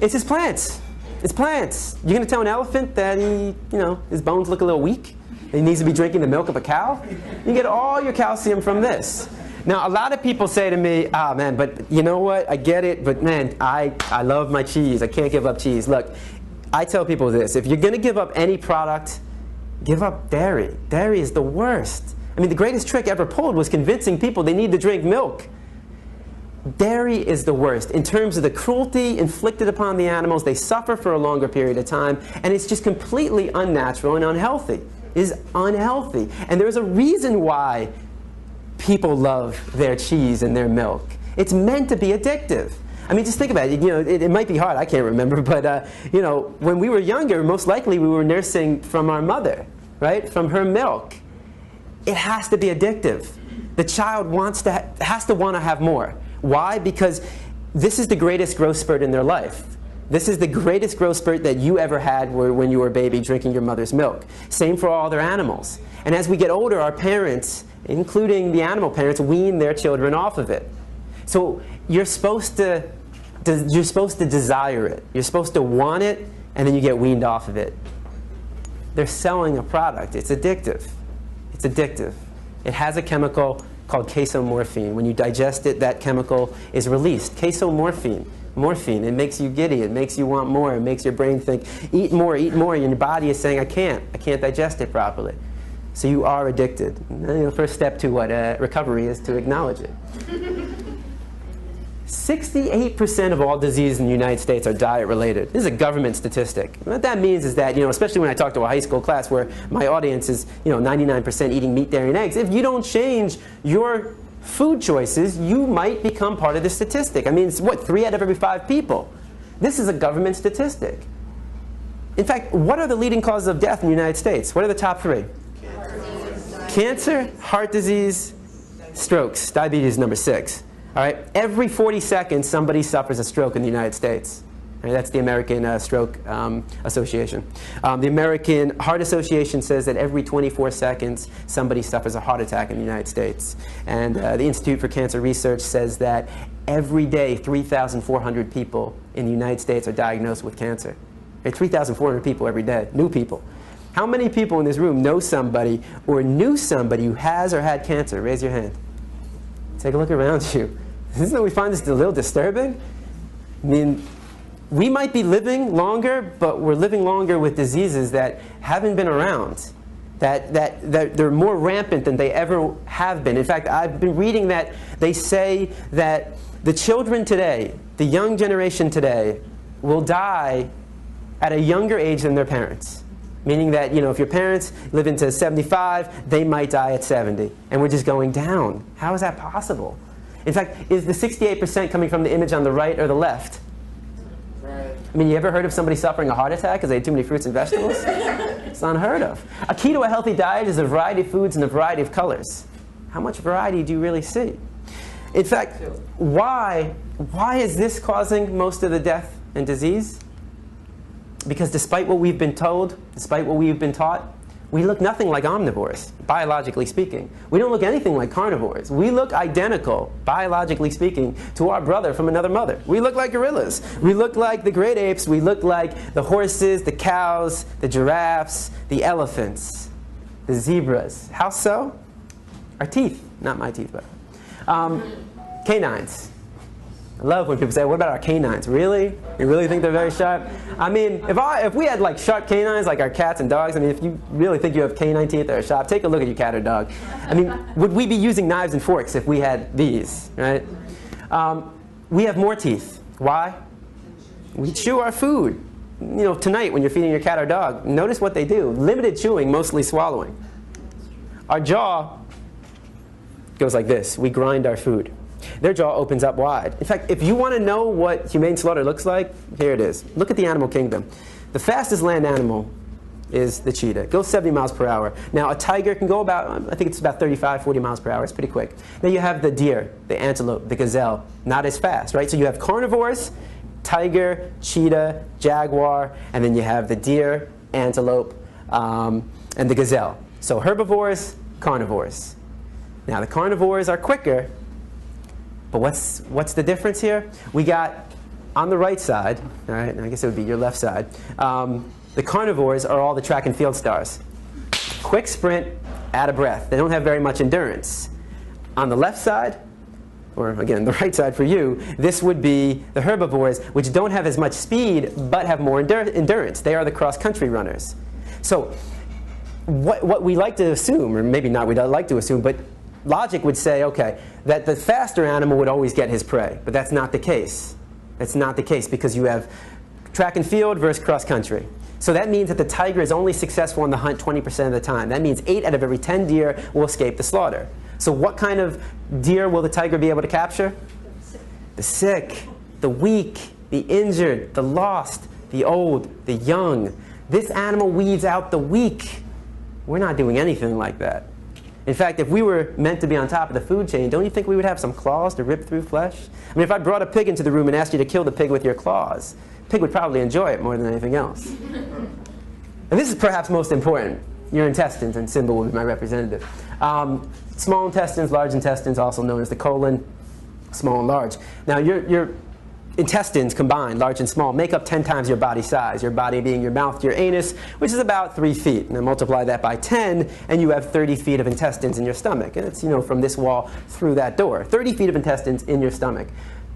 it's his plants. It's plants. You're going to tell an elephant that his bones look a little weak? He needs to be drinking the milk of a cow? You get all your calcium from this. Now, a lot of people say to me, man, but you know what? I get it, but man, I love my cheese. I can't give up cheese. Look, I tell people this. If you're going to give up any product, give up dairy. Dairy is the worst. I mean, the greatest trick ever pulled was convincing people they need to drink milk. Dairy is the worst. In terms of the cruelty inflicted upon the animals, they suffer for a longer period of time, and it's just completely unnatural and unhealthy. It is unhealthy. And there's a reason why people love their cheese and their milk. It's meant to be addictive. I mean, just think about it. You know, it might be hard. I can't remember, but you know, when we were younger, most likely we were nursing from our mother, right? From her milk. It has to be addictive. The child has to want to have more. Why? Because this is the greatest growth spurt in their life. This is the greatest growth spurt that you ever had when you were a baby drinking your mother's milk. Same for all other animals. And as we get older, our parents, including the animal parents, wean their children off of it. So you're supposed to you're supposed to desire it. You're supposed to want it, and then you get weaned off of it. They're selling a product. It's addictive. It's addictive. It has a chemical called casomorphine. When you digest it, that chemical is released. Casomorphine. Morphine. It makes you giddy. It makes you want more. It makes your brain think, eat more, eat more. And your body is saying, I can't digest it properly. So you are addicted. And the first step to recovery is to acknowledge it. 68% of all diseases in the United States are diet-related. This is a government statistic. What that means is that, especially when I talk to a high school class where my audience is, 99% eating meat, dairy, and eggs, if you don't change your food choices, you might become part of the statistic. I mean, it's what, 3 out of every 5 people? This is a government statistic. In fact, what are the leading causes of death in the United States? What are the top 3? Cancer, heart disease, strokes. Diabetes is number 6. All right? Every 40 seconds, somebody suffers a stroke in the United States. All right? That's the American Stroke Association. The American Heart Association says that every 24 seconds, somebody suffers a heart attack in the United States. And the Institute for Cancer Research says that every day, 3,400 people in the United States are diagnosed with cancer. 3,400 people every day, new people. How many people in this room know somebody or knew somebody who has or had cancer? Raise your hand. Take a look around you. Isn't it, we find this a little disturbing? I mean, we might be living longer, but we're living longer with diseases that haven't been around, that they're more rampant than they ever have been. In fact, I've been reading that they say that the children today, the young generation today, will die at a younger age than their parents. Meaning that, if your parents live into 75, they might die at 70. And we're just going down. How is that possible? In fact, is the 68% coming from the image on the right or the left? Right. I mean, you ever heard of somebody suffering a heart attack because they ate too many fruits and vegetables? It's unheard of. A key to a healthy diet is a variety of foods and a variety of colors. How much variety do you really see? In fact, why is this causing most of the death and disease? Because despite what we've been told, despite what we've been taught, we look nothing like omnivores, biologically speaking. We don't look anything like carnivores. We look identical, biologically speaking, to our brother from another mother. We look like gorillas. We look like the great apes. We look like the horses, the cows, the giraffes, the elephants, the zebras. How so? Our teeth. Not my teeth, but canines. I love when people say, what about our canines? Really? You really think they're very sharp? I mean, if we had like sharp canines like our cats and dogs, I mean, if you really think you have canine teeth that are sharp, take a look at your cat or dog. I mean, would we be using knives and forks if we had these, right? We have more teeth. Why? We chew our food. Tonight when you're feeding your cat or dog, notice what they do. Limited chewing, mostly swallowing. Our jaw goes like this. We grind our food. Their jaw opens up wide. In fact, if you want to know what humane slaughter looks like, here it is. Look at the animal kingdom. The fastest land animal is the cheetah. It goes 70 miles per hour. Now, a tiger can go about, I think it's about 35, 40 miles per hour. It's pretty quick. Then you have the deer, the antelope, the gazelle. Not as fast, right? So you have carnivores, tiger, cheetah, jaguar, and then you have the deer, antelope, and the gazelle. So herbivores, carnivores. Now, the carnivores are quicker. But what's the difference here? We got, on the right side, all right, I guess it would be your left side, the carnivores are all the track and field stars. Quick sprint, out of breath. They don't have very much endurance. On the left side, or again, the right side for you, this would be the herbivores, which don't have as much speed, but have more endurance. They are the cross-country runners. So what we like to assume, or maybe not we don't like to assume, but logic would say, okay, that the faster animal would always get his prey. But that's not the case. That's not the case because you have track and field versus cross country. So that means that the tiger is only successful in the hunt 20% of the time. That means 8 out of every 10 deer will escape the slaughter. So what kind of deer will the tiger be able to capture? The sick, the weak, the injured, the lost, the old, the young. This animal weeds out the weak. We're not doing anything like that. In fact, if we were meant to be on top of the food chain, don't you think we would have some claws to rip through flesh? I mean, if I brought a pig into the room and asked you to kill the pig with your claws, the pig would probably enjoy it more than anything else. And this is perhaps most important. Your intestines, and Simba will be my representative. Small intestines, large intestines, also known as the colon, small and large. Now, your intestines combined, large and small, make up 10 times your body size, your body being your mouth to your anus, which is about 3 feet. And then multiply that by 10, and you have 30 feet of intestines in your stomach. And it's, from this wall through that door. 30 feet of intestines in your stomach.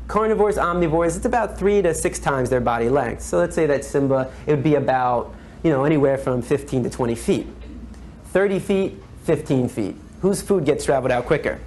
Carnivores, omnivores, it's about 3 to 6 times their body length. So let's say that Simba, it would be about, anywhere from 15 to 20 feet. 30 feet, 15 feet. Whose food gets traveled out quicker?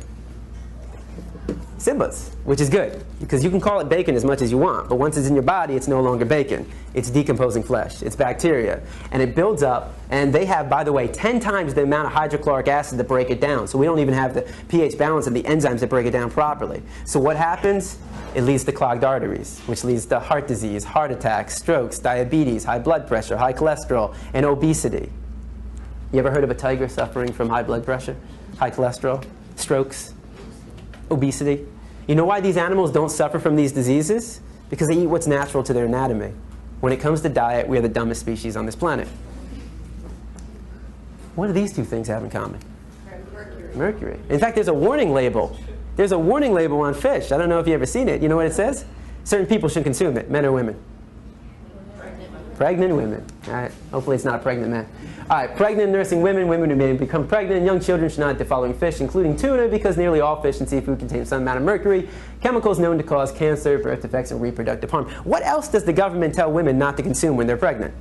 Simba's, which is good, because you can call it bacon as much as you want, but once it's in your body, it's no longer bacon. It's decomposing flesh. It's bacteria. And it builds up, and they have, by the way, 10 times the amount of hydrochloric acid to break it down. So we don't even have the pH balance and the enzymes to break it down properly. So what happens? It leads to clogged arteries, which leads to heart disease, heart attacks, strokes, diabetes, high blood pressure, high cholesterol, and obesity. You ever heard of a tiger suffering from high blood pressure, high cholesterol, strokes, obesity? You know why these animals don't suffer from these diseases? Because they eat what's natural to their anatomy. When it comes to diet, we are the dumbest species on this planet. What do these two things have in common? Mercury. Mercury. In fact, there's a warning label. There's a warning label on fish. I don't know if you've ever seen it. You know what it says? Certain people shouldn't consume it, men or women. Pregnant women. All right. Hopefully it's not a pregnant man. All right. Pregnant nursing women, women who may become pregnant, young children should not eat the following fish, including tuna, because nearly all fish and seafood contain some amount of mercury, chemicals known to cause cancer, birth defects, and reproductive harm. What else does the government tell women not to consume when they're pregnant?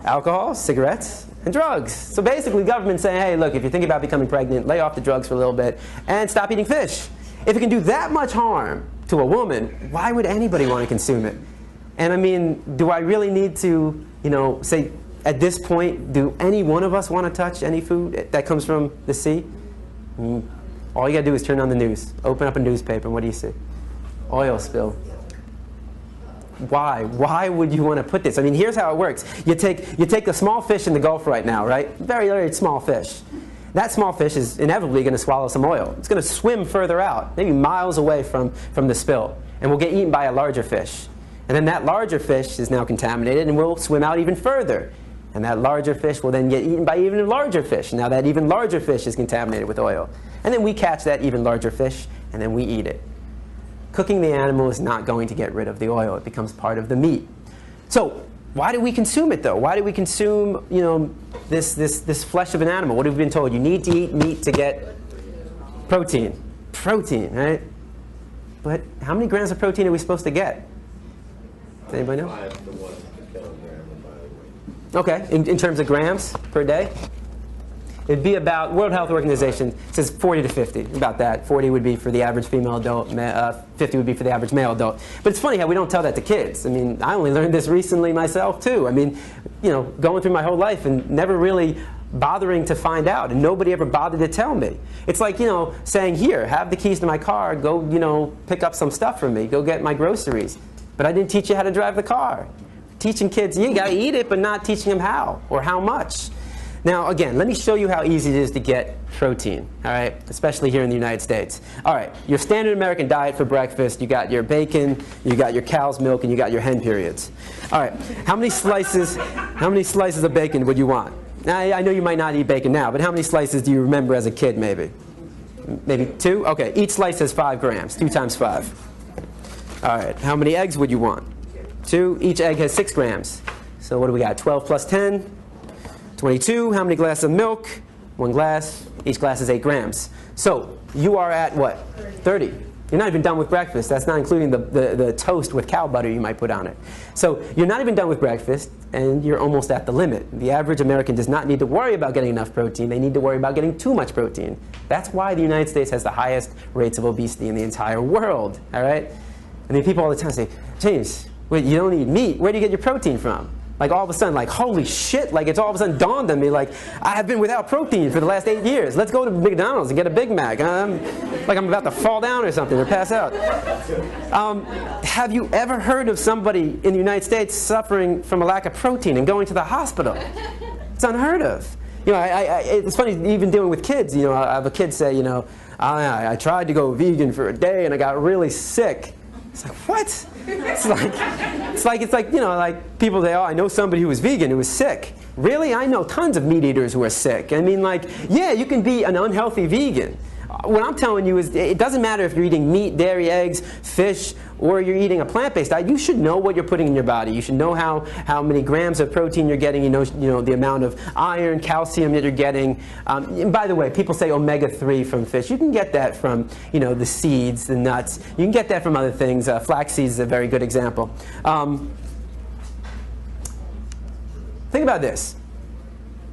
Alcohol, cigarettes, and drugs. So basically, the government's saying, hey, look, if you're thinking about becoming pregnant, lay off the drugs for a little bit and stop eating fish. If it can do that much harm to a woman, why would anybody want to consume it? And I mean, do I really need to, say, at this point, do any one of us want to touch any food that comes from the sea? All you got to do is turn on the news, open up a newspaper, and what do you see? Oil spill. Why? Why would you want to put this? I mean, here's how it works. You take a small fish in the Gulf right now, right? Very, very small fish. That small fish is inevitably going to swallow some oil. It's going to swim further out, maybe miles away from the spill, and will get eaten by a larger fish. And then that larger fish is now contaminated and will swim out even further. And that larger fish will then get eaten by even larger fish. Now that even larger fish is contaminated with oil. And then we catch that even larger fish, and then we eat it. Cooking the animal is not going to get rid of the oil. It becomes part of the meat. So why do we consume it, though? Why do we consume, this flesh of an animal? What have we been told? You need to eat meat to get protein. Protein, right? But how many grams of protein are we supposed to get? Does anybody know? 5 to 1 kilogram of body weight. Okay, in terms of grams per day? It'd be about, World Health Organization says 40 to 50, about that. 40 would be for the average female adult, 50 would be for the average male adult. But it's funny how we don't tell that to kids. I mean, I only learned this recently myself too. I mean, going through my whole life and never really bothering to find out, and nobody ever bothered to tell me. It's like, saying, here, have the keys to my car, go, pick up some stuff from me, go get my groceries. But I didn't teach you how to drive the car. Teaching kids, you gotta eat it, but not teaching them how or how much. Now, again, let me show you how easy it is to get protein, all right, especially here in the United States. All right, your standard American diet for breakfast, you got your bacon, you got your cow's milk, and you got your hen periods. All right, how many slices of bacon would you want? Now, I know you might not eat bacon now, but how many slices do you remember as a kid, maybe? Maybe 2? Okay, each slice has 5 grams, 2 times 5. All right, how many eggs would you want? 2. Each egg has 6 grams. So what do we got? 12 plus 10? 22. How many glasses of milk? 1 glass. Each glass is 8 grams. So you are at what? 30. You're not even done with breakfast. That's not including the toast with cow butter you might put on it. So you're not even done with breakfast, and you're almost at the limit. The average American does not need to worry about getting enough protein. They need to worry about getting too much protein. That's why the United States has the highest rates of obesity in the entire world. All right? I mean, people all the time say, James, wait, you don't eat meat. Where do you get your protein from? Like all of a sudden, like, holy shit, like it's all of a sudden dawned on me, like, I have been without protein for the last 8 years. Let's go to McDonald's and get a Big Mac. Like I'm about to fall down or something or pass out. Have you ever heard of somebody in the United States suffering from a lack of protein and going to the hospital? It's unheard of. It's funny, even dealing with kids, I have a kid say, I tried to go vegan for a day and I got really sick. It's like, what? It's like people say, oh, I know somebody who was vegan who was sick. Really? I know tons of meat eaters who are sick. I mean, yeah, you can be an unhealthy vegan. What I'm telling you is it doesn't matter if you're eating meat, dairy, eggs, fish, or you're eating a plant-based diet, you should know what you're putting in your body. You should know how many grams of protein you're getting. You know the amount of iron, calcium that you're getting. And by the way, people say omega-3 from fish. You can get that from the seeds, the nuts. You can get that from other things. Flax seeds is a very good example. Think about this.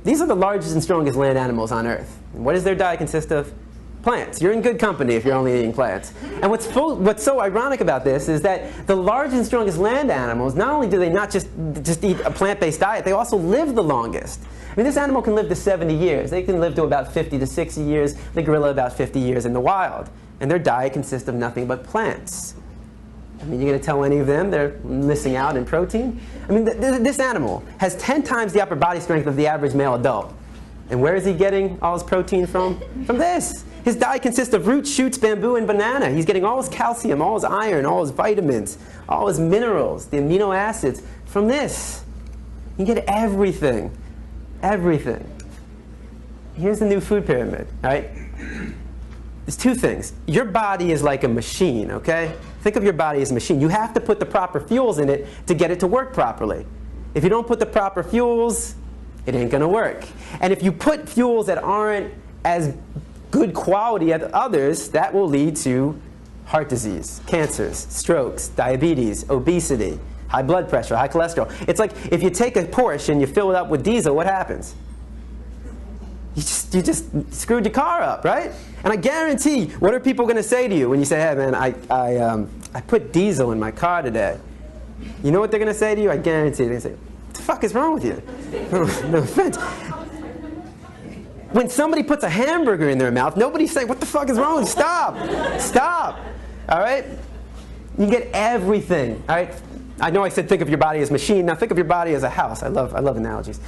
These are the largest and strongest land animals on Earth. And what does their diet consist of? Plants. You're in good company if you're only eating plants. And what's so ironic about this is that the largest and strongest land animals, not only do they not just eat a plant-based diet, they also live the longest. I mean, this animal can live to 70 years. They can live to about 50 to 60 years. The gorilla about 50 years in the wild. And their diet consists of nothing but plants. I mean, you're going to tell any of them they're missing out in protein? I mean, this animal has 10 times the upper body strength of the average male adult. And where is he getting all his protein from? From this. His diet consists of roots, shoots, bamboo, and banana. He's getting all his calcium, all his iron, all his vitamins, all his minerals, the amino acids from this. You get everything. Everything. Here's the new food pyramid, all right? There's two things. Your body is like a machine, okay? Think of your body as a machine. You have to put the proper fuels in it to get it to work properly. If you don't put the proper fuels, it ain't gonna work. And if you put fuels that aren't as good quality as others, that will lead to heart disease, cancers, strokes, diabetes, obesity, high blood pressure, high cholesterol. It's like if you take a Porsche and you fill it up with diesel, what happens? You just screwed your car up, right? And I guarantee, what are people going to say to you when you say, hey man, I put diesel in my car today? You know what they're going to say to you? I guarantee they're going to say, what the fuck is wrong with you? No offense. When somebody puts a hamburger in their mouth, nobody's saying, what the fuck is wrong with you? Stop. Stop. All right? You get everything. All right? I know I said think of your body as a machine. Now think of your body as a house. I love analogies.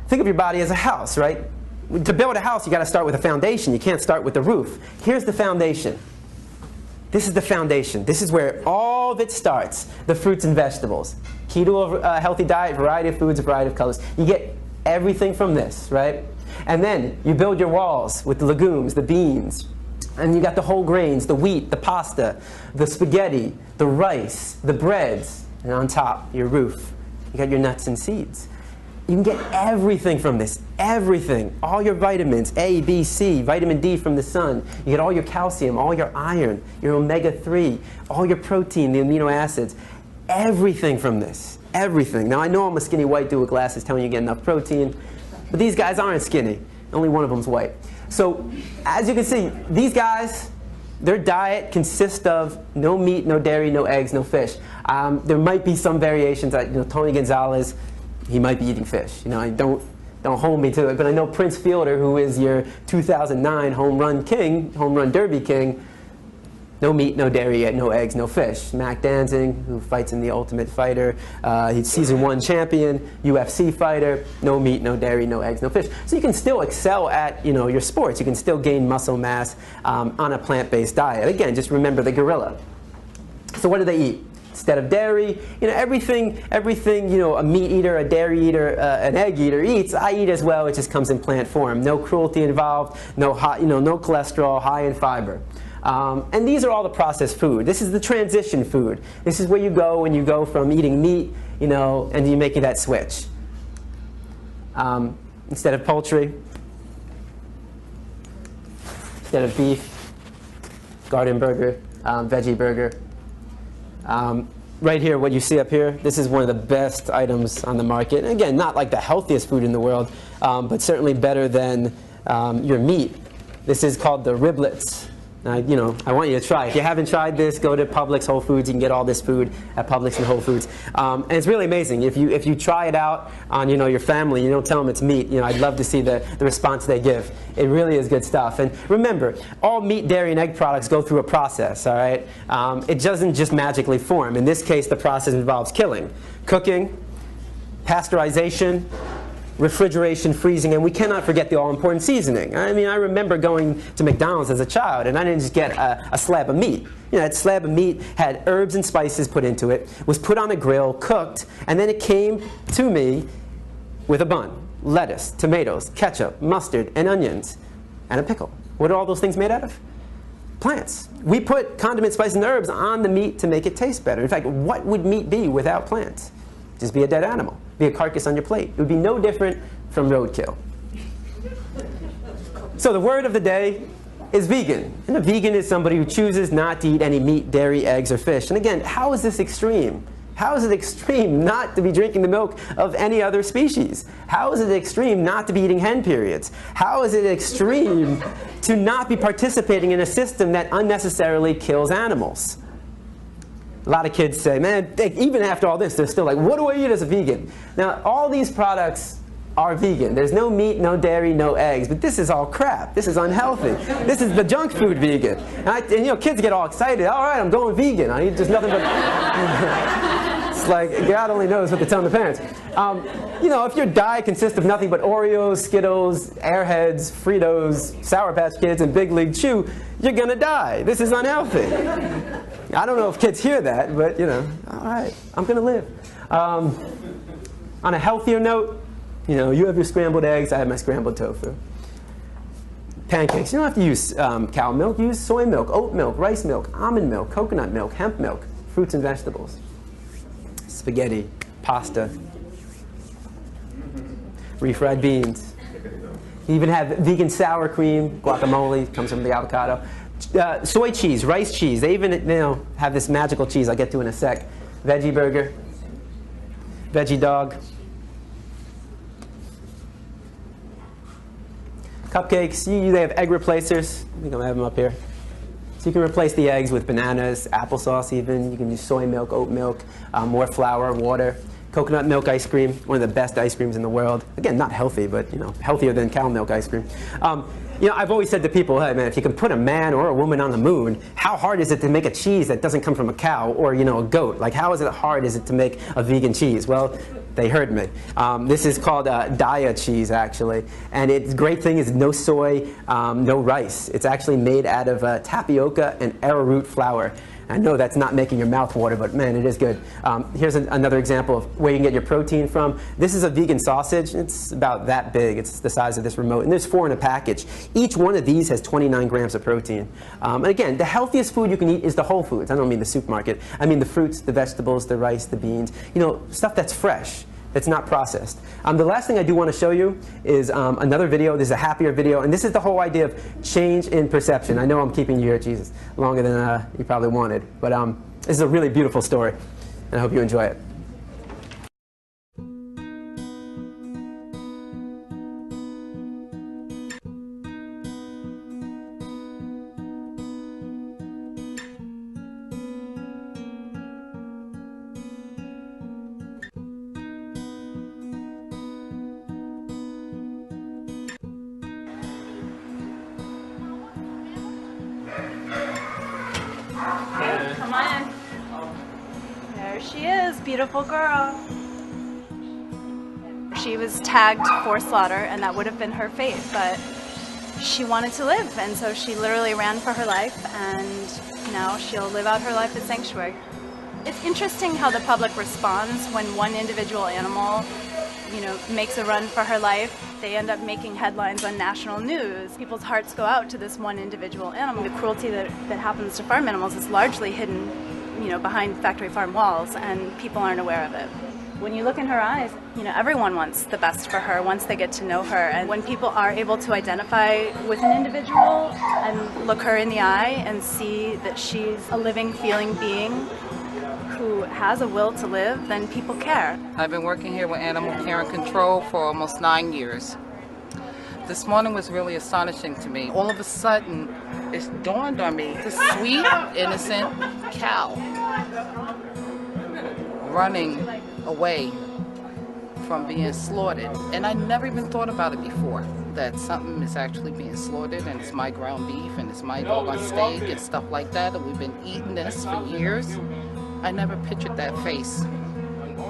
Think of your body as a house, right? To build a house, you got to start with a foundation. You can't start with the roof. Here's the foundation. This is the foundation. This is where all of it starts. The fruits and vegetables. Keto, healthy diet, variety of foods, a variety of colors. You get everything from this, right? And then you build your walls with the legumes, the beans, and you got the whole grains, the wheat, the pasta, the spaghetti, the rice, the breads, and on top, your roof. You got your nuts and seeds. You can get everything from this, everything. All your vitamins, A, B, C, vitamin D from the sun. You get all your calcium, all your iron, your omega-3, all your protein, the amino acids. Everything from this, everything. Now I know I'm a skinny white dude with glasses telling you to get enough protein, but these guys aren't skinny. Only one of them's white. So as you can see, these guys, their diet consists of no meat, no dairy, no eggs, no fish. There might be some variations. Tony Gonzalez, he might be eating fish. Don't hold me to it. But I know Prince Fielder, who is your 2009 home run derby king, no meat, no dairy, no eggs, no fish. Mac Danzig, who fights in The Ultimate Fighter, he's season 1 champion, UFC fighter, no meat, no dairy, no eggs, no fish. So you can still excel at your sports. You can still gain muscle mass on a plant-based diet. Again, just remember the gorilla. So what do they eat? Instead of dairy, everything a meat eater, a dairy eater, an egg eater eats, I eat as well. It just comes in plant form. No cruelty involved, no cholesterol, high in fiber. And these are all the processed food. This is the transition food. This is where you go when you go from eating meat, and you're making that switch. Instead of poultry, instead of beef, garden burger, veggie burger. Right here, what you see up here, this is one of the best items on the market. And again, not like the healthiest food in the world, but certainly better than your meat. This is called the riblets. I want you to try. If you haven't tried this, go to Publix, Whole Foods. You can get all this food at Publix and Whole Foods. And it's really amazing. If you try it out on your family, you don't tell them it's meat. I'd love to see the response they give. It really is good stuff. And remember, all meat, dairy, and egg products go through a process. All right, it doesn't just magically form. In this case, the process involves killing, cooking, pasteurization, refrigeration, freezing, and we cannot forget the all-important seasoning. I mean, I remember going to McDonald's as a child, and I didn't just get a slab of meat. That slab of meat had herbs and spices put into it, was put on a grill, cooked, and then it came to me with a bun, lettuce, tomatoes, ketchup, mustard, and onions, and a pickle. What are all those things made out of? Plants. We put condiments, spices, and herbs on the meat to make it taste better. In fact, what would meat be without plants? Just be a dead animal. Be a carcass on your plate. It would be no different from roadkill. So the word of the day is vegan. And a vegan is somebody who chooses not to eat any meat, dairy, eggs, or fish. And again, how is this extreme? How is it extreme not to be drinking the milk of any other species? How is it extreme not to be eating hen periods? How is it extreme to not be participating in a system that unnecessarily kills animals? A lot of kids say, man, even after all this, they're still like, what do I eat as a vegan? Now, all these products are vegan. There's no meat, no dairy, no eggs, but this is all crap. This is unhealthy. This is the junk food vegan. And you know, kids get all excited. All right, I'm going vegan. I eat just nothing but... It's like, God only knows what they're telling the parents. You know, if your diet consists of nothing but Oreos, Skittles, Airheads, Fritos, Sour Patch Kids, and Big League Chew, you're gonna die. This is unhealthy. I don't know if kids hear that, but you know, all right, I'm gonna live. On a healthier note, you know, you have your scrambled eggs, I have my scrambled tofu. Pancakes, you don't have to use cow milk, use soy milk, oat milk, rice milk, almond milk, coconut milk, hemp milk, fruits and vegetables. Spaghetti, pasta, refried beans. You even have vegan sour cream, guacamole, comes from the avocado. Soy cheese, rice cheese, they even have this magical cheese I'll get to in a sec. Veggie burger, veggie dog. Cupcakes, they have egg replacers. I think I'm gonna have them up here. So you can replace the eggs with bananas, applesauce even. You can use soy milk, oat milk, more flour, water. Coconut milk ice cream, one of the best ice creams in the world. Again, not healthy, but you know, healthier than cow milk ice cream. You know, I've always said to people, hey man, if you can put a man or a woman on the moon, how hard is it to make a cheese that doesn't come from a cow or, you know, a goat? Like, how hard is it to make a vegan cheese? Well, they heard me. This is called Daiya cheese, actually. And its great thing is no soy, no rice. It's actually made out of tapioca and arrowroot flour. I know that's not making your mouth water, but man, it is good. Here's another example of where you can get your protein from. This is a vegan sausage. It's about that big. It's the size of this remote. And there's 4 in a package. Each one of these has 29 grams of protein. And again, the healthiest food you can eat is the whole foods. I don't mean the supermarket. I mean the fruits, the vegetables, the rice, the beans. You know, stuff that's fresh. That's not processed. The last thing I do want to show you is another video. This is a happier video, and this is the whole idea of change in perception. I know I'm keeping you here, Jesus, longer than you probably wanted, but this is a really beautiful story, and I hope you enjoy it. Come on in. There she is, beautiful girl. She was tagged for slaughter, and that would have been her fate, but she wanted to live, and so she literally ran for her life, and now she'll live out her life at Sanctuary. It's interesting how the public responds when one individual animal, you know, makes a run for her life. They end up making headlines on national news. People's hearts go out to this one individual animal. The cruelty that happens to farm animals is largely hidden, you know, behind factory farm walls, and people aren't aware of it. When you look in her eyes, you know, everyone wants the best for her once they get to know her. And when people are able to identify with an individual and look her in the eye and see that she's a living, feeling being who has a will to live, then people care. I've been working here with Animal Care and Control for almost 9 years. This morning was really astonishing to me. All of a sudden, it dawned on me, this sweet, innocent cow running away from being slaughtered. And I never even thought about it before, that something is actually being slaughtered and it's my ground beef and it's my dog on steak and stuff like that, and we've been eating this for years. I never pictured that face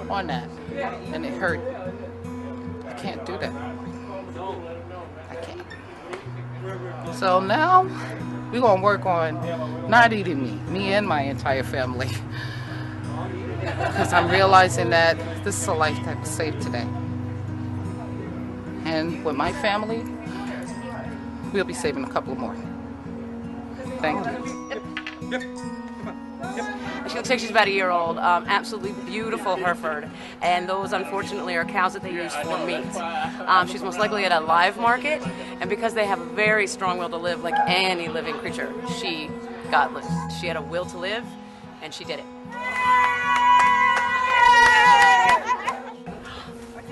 on that, and it hurt. I can't do that. I can't. So now we're gonna work on not eating me and my entire family, because I'm realizing that this is a life that was saved today. And with my family, we'll be saving a couple more. Thank you. She looks like she's about a year old. Absolutely beautiful Hereford. And those, unfortunately, are cows that they use for meat. She's most likely at a live market. And because they have a very strong will to live, like any living creature, she got loose. She had a will to live, and she did it.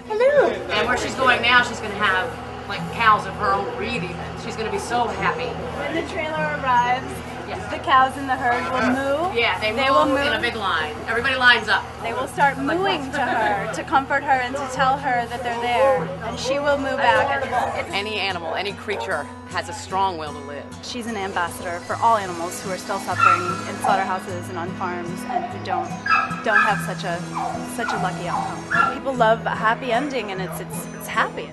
Hello. And where she's going now, she's going to have like cows of her own breed even. She's going to be so happy. When the trailer arrives, Yes. the cows in the herd will moo. Yeah, they will move moo. in a big line. Everybody lines up. They will start mooing to her to comfort her and to tell her that they're there, and she will moo back. Any animal, any creature has a strong will to live. She's an ambassador for all animals who are still suffering in slaughterhouses and on farms and who don't have such a lucky outcome. People love a happy ending, and it's happy.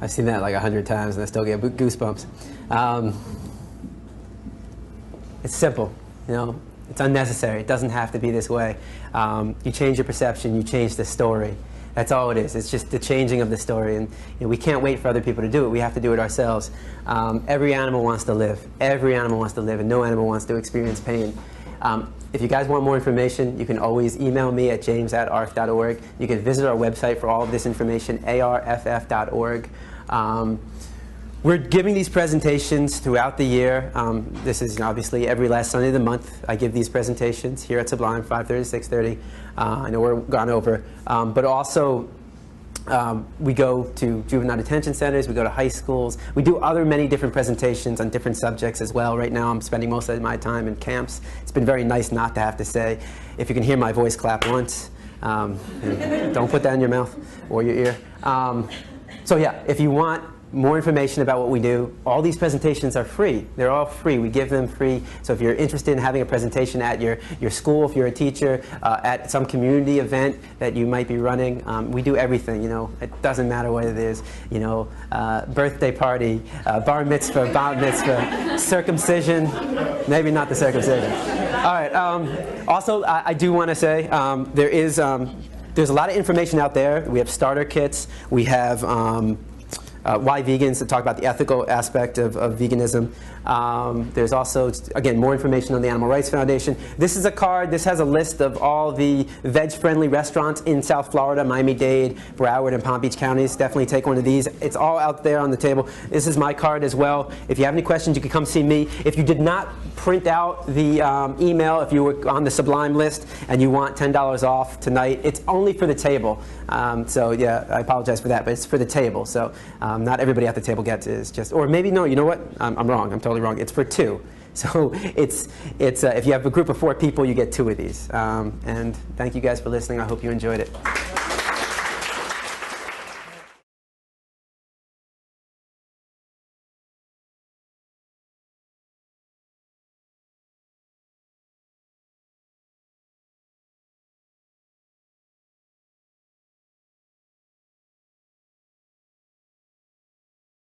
I've seen that like 100 times and I still get goosebumps. It's simple, you know, it's unnecessary. It doesn't have to be this way. You change your perception, you change the story. That's all it is. It's just the changing of the story, and you know, we can't wait for other people to do it. We have to do it ourselves. Every animal wants to live. Every animal wants to live, and no animal wants to experience pain. If you guys want more information, you can always email me at james@arf.org. You can visit our website for all of this information, arff.org. We're giving these presentations throughout the year. This is obviously every last Sunday of the month. I give these presentations here at Sublime, 5:30 to 6:30. I know we're gone over. But also, we go to juvenile detention centers, we go to high schools. We do many different presentations on different subjects as well. Right now I'm spending most of my time in camps. It's been very nice not to have to say, if you can hear my voice, clap once. Don't put that in your mouth or your ear. So yeah, if you want more information about what we do, all these presentations are free. They're all free. We give them free. So if you're interested in having a presentation at your school, if you're a teacher, at some community event that you might be running, we do everything. You know, it doesn't matter what it is. You know, birthday party, bar mitzvah, bat mitzvah, circumcision, maybe not the circumcision. All right. Also, I do want to say there's a lot of information out there. We have starter kits. We have Why Vegans, to talk about the ethical aspect of veganism. There's also, again, more information on the Animal Rights Foundation. This is a card. This has a list of all the veg-friendly restaurants in South Florida, Miami-Dade, Broward, and Palm Beach counties. Definitely take one of these. It's all out there on the table. This is my card as well. If you have any questions, you can come see me. If you did not print out the email, if you were on the Sublime list and you want $10 off tonight, it's only for the table. So yeah, I apologize for that, but it's for the table. So not everybody at the table gets it. It's just, or maybe no, you know what? I'm wrong. I'm totally wrong. It's for two. So it's if you have a group of 4 people, you get 2 of these. And thank you guys for listening. I hope you enjoyed it.